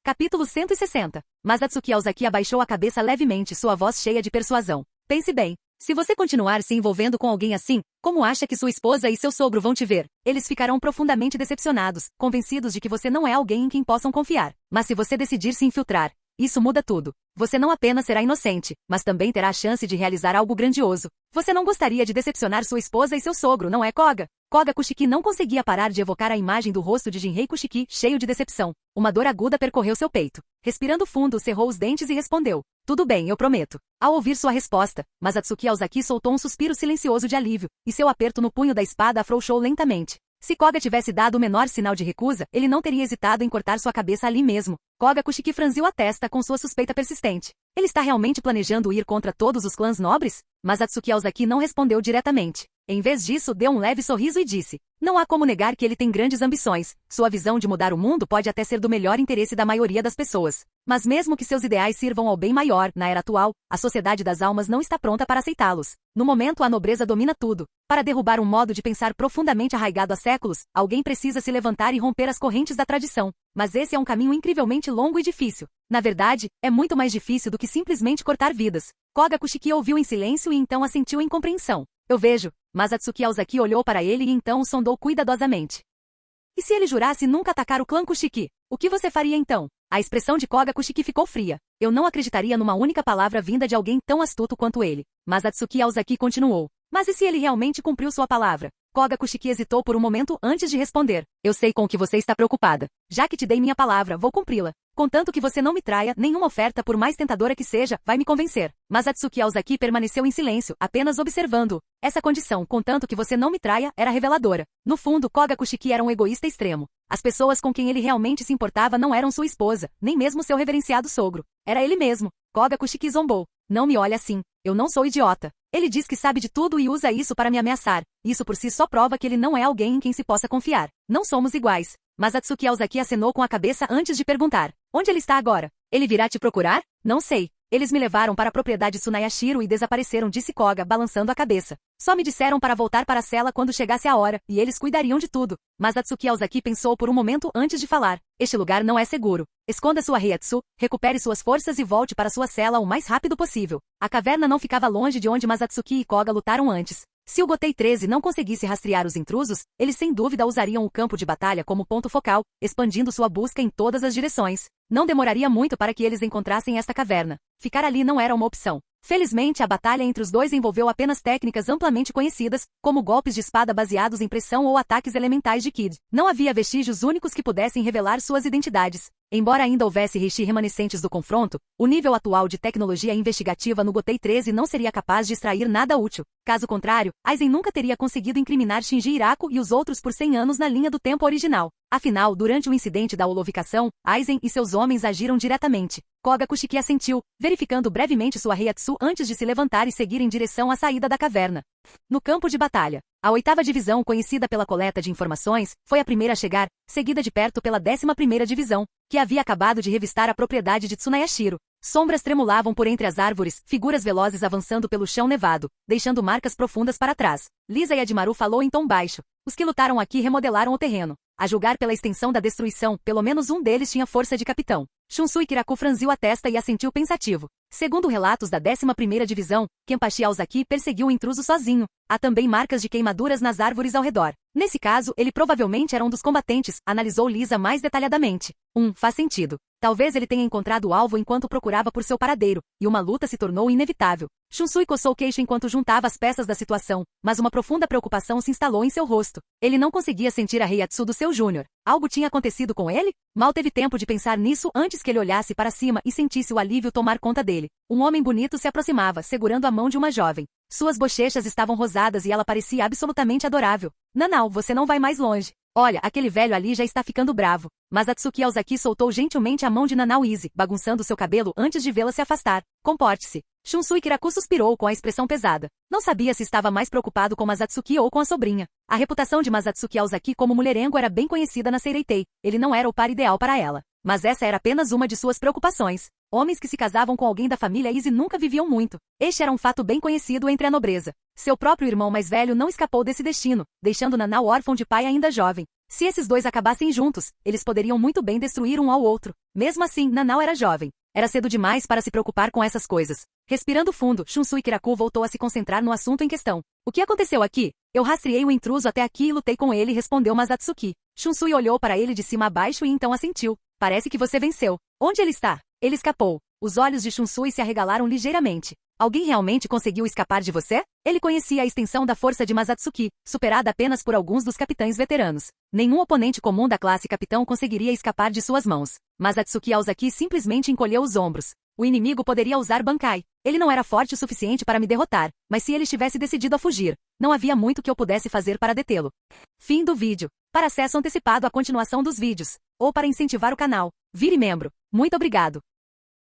Capítulo 160. Masatsuki Aozaki abaixou a cabeça levemente, sua voz cheia de persuasão. Pense bem. Se você continuar se envolvendo com alguém assim, como acha que sua esposa e seu sogro vão te ver? Eles ficarão profundamente decepcionados, convencidos de que você não é alguém em quem possam confiar. Mas se você decidir se infiltrar, isso muda tudo. Você não apenas será inocente, mas também terá a chance de realizar algo grandioso. Você não gostaria de decepcionar sua esposa e seu sogro, não é, Koga? Koga Kushiki não conseguia parar de evocar a imagem do rosto de Jinrei Kushiki, cheio de decepção. Uma dor aguda percorreu seu peito. Respirando fundo, cerrou os dentes e respondeu. Tudo bem, eu prometo. Ao ouvir sua resposta, Masatsuki Aozaki soltou um suspiro silencioso de alívio, e seu aperto no punho da espada afrouxou lentamente. Se Koga tivesse dado o menor sinal de recusa, ele não teria hesitado em cortar sua cabeça ali mesmo. Koga Kushiki franziu a testa com sua suspeita persistente. Ele está realmente planejando ir contra todos os clãs nobres? Masatsuki Aozaki não respondeu diretamente. Em vez disso, deu um leve sorriso e disse. Não há como negar que ele tem grandes ambições. Sua visão de mudar o mundo pode até ser do melhor interesse da maioria das pessoas. Mas mesmo que seus ideais sirvam ao bem maior, na era atual, a sociedade das almas não está pronta para aceitá-los. No momento, a nobreza domina tudo. Para derrubar um modo de pensar profundamente arraigado há séculos, alguém precisa se levantar e romper as correntes da tradição. Mas esse é um caminho incrivelmente longo e difícil. Na verdade, é muito mais difícil do que simplesmente cortar vidas. Koga Kushiki ouviu em silêncio e então assentiu em compreensão. Eu vejo. Masatsuki Aozaki olhou para ele e então o sondou cuidadosamente. E se ele jurasse nunca atacar o clã Kushiki? O que você faria então? A expressão de Koga Kushiki ficou fria. Eu não acreditaria numa única palavra vinda de alguém tão astuto quanto ele. Masatsuki Aozaki continuou. Mas e se ele realmente cumpriu sua palavra? Koga Kushiki hesitou por um momento antes de responder. Eu sei com o que você está preocupada. Já que te dei minha palavra, vou cumpri-la. Contanto que você não me traia, nenhuma oferta, por mais tentadora que seja, vai me convencer. Masatsuki Aozaki permaneceu em silêncio, apenas observando-o. Essa condição, contanto que você não me traia, era reveladora. No fundo, Koga Kushiki era um egoísta extremo. As pessoas com quem ele realmente se importava não eram sua esposa, nem mesmo seu reverenciado sogro. Era ele mesmo. Koga Kushiki zombou. Não me olhe assim. Eu não sou idiota. Ele diz que sabe de tudo e usa isso para me ameaçar. Isso por si só prova que ele não é alguém em quem se possa confiar. Não somos iguais. Masatsuki Aozaki acenou com a cabeça antes de perguntar. Onde ele está agora? Ele virá te procurar? Não sei. Eles me levaram para a propriedade Tsunayashiro e desapareceram, disse Koga, balançando a cabeça. Só me disseram para voltar para a cela quando chegasse a hora, e eles cuidariam de tudo. Masatsuki Aozaki pensou por um momento antes de falar. Este lugar não é seguro. Esconda sua Heiatsu, recupere suas forças e volte para sua cela o mais rápido possível. A caverna não ficava longe de onde Masatsuki e Koga lutaram antes. Se o Gotei 13 não conseguisse rastrear os intrusos, eles sem dúvida usariam o campo de batalha como ponto focal, expandindo sua busca em todas as direções. Não demoraria muito para que eles encontrassem esta caverna. Ficar ali não era uma opção. Felizmente, a batalha entre os dois envolveu apenas técnicas amplamente conhecidas, como golpes de espada baseados em pressão ou ataques elementais de Kid. Não havia vestígios únicos que pudessem revelar suas identidades. Embora ainda houvesse reishi remanescentes do confronto, o nível atual de tecnologia investigativa no Gotei 13 não seria capaz de extrair nada útil. Caso contrário, Aizen nunca teria conseguido incriminar Shinji Hirako e os outros por 100 anos na linha do tempo original. Afinal, durante o incidente da holovicação, Aizen e seus homens agiram diretamente. Koga Kushiki assentiu, verificando brevemente sua Heiatsu antes de se levantar e seguir em direção à saída da caverna. No campo de batalha, a 8ª divisão, conhecida pela coleta de informações, foi a primeira a chegar, seguida de perto pela 11ª divisão, que havia acabado de revistar a propriedade de Tsunayashiro. Sombras tremulavam por entre as árvores, figuras velozes avançando pelo chão nevado, deixando marcas profundas para trás. Lisa Yadimaru falou em tom baixo. Os que lutaram aqui remodelaram o terreno. A julgar pela extensão da destruição, pelo menos um deles tinha força de capitão. Shunsui Kiraku franziu a testa e assentiu pensativo. Segundo relatos da 11ª divisão, Kenpachi Aozaki perseguiu o intruso sozinho. Há também marcas de queimaduras nas árvores ao redor. Nesse caso, ele provavelmente era um dos combatentes, analisou Lisa mais detalhadamente. Faz sentido. Talvez ele tenha encontrado o alvo enquanto procurava por seu paradeiro, e uma luta se tornou inevitável. Shunsui coçou o queixo enquanto juntava as peças da situação, mas uma profunda preocupação se instalou em seu rosto. Ele não conseguia sentir a Heiatsu do seu Júnior. Algo tinha acontecido com ele? Mal teve tempo de pensar nisso antes que ele olhasse para cima e sentisse o alívio tomar conta dele. Um homem bonito se aproximava, segurando a mão de uma jovem. Suas bochechas estavam rosadas e ela parecia absolutamente adorável. Nanao, você não vai mais longe. Olha, aquele velho ali já está ficando bravo. Mas Atsuki Aozaki soltou gentilmente a mão de Nanao Izzy, bagunçando seu cabelo antes de vê-la se afastar. Comporte-se. Shunsui Kiraku suspirou com a expressão pesada. Não sabia se estava mais preocupado com Masatsuki ou com a sobrinha. A reputação de Masatsuki Aozaki como mulherengo era bem conhecida na Seireitei. Ele não era o par ideal para ela. Mas essa era apenas uma de suas preocupações. Homens que se casavam com alguém da família Izzy nunca viviam muito. Este era um fato bem conhecido entre a nobreza. Seu próprio irmão mais velho não escapou desse destino, deixando Nanao órfão de pai ainda jovem. Se esses dois acabassem juntos, eles poderiam muito bem destruir um ao outro. Mesmo assim, Nanao era jovem. Era cedo demais para se preocupar com essas coisas. Respirando fundo, Shunsui Kiraku voltou a se concentrar no assunto em questão. O que aconteceu aqui? Eu rastreei o intruso até aqui e lutei com ele, respondeu Masatsuki. Shunsui olhou para ele de cima a baixo e então assentiu. Parece que você venceu. Onde ele está? Ele escapou. Os olhos de Shunsui se arregalaram ligeiramente. Alguém realmente conseguiu escapar de você? Ele conhecia a extensão da força de Masatsuki, superada apenas por alguns dos capitães veteranos. Nenhum oponente comum da classe capitão conseguiria escapar de suas mãos. Masatsuki Aozaki simplesmente encolheu os ombros. O inimigo poderia usar Bankai. Ele não era forte o suficiente para me derrotar, mas se ele estivesse decidido a fugir, não havia muito que eu pudesse fazer para detê-lo. Fim do vídeo. Para acesso antecipado à continuação dos vídeos, ou para incentivar o canal, vire membro. Muito obrigado.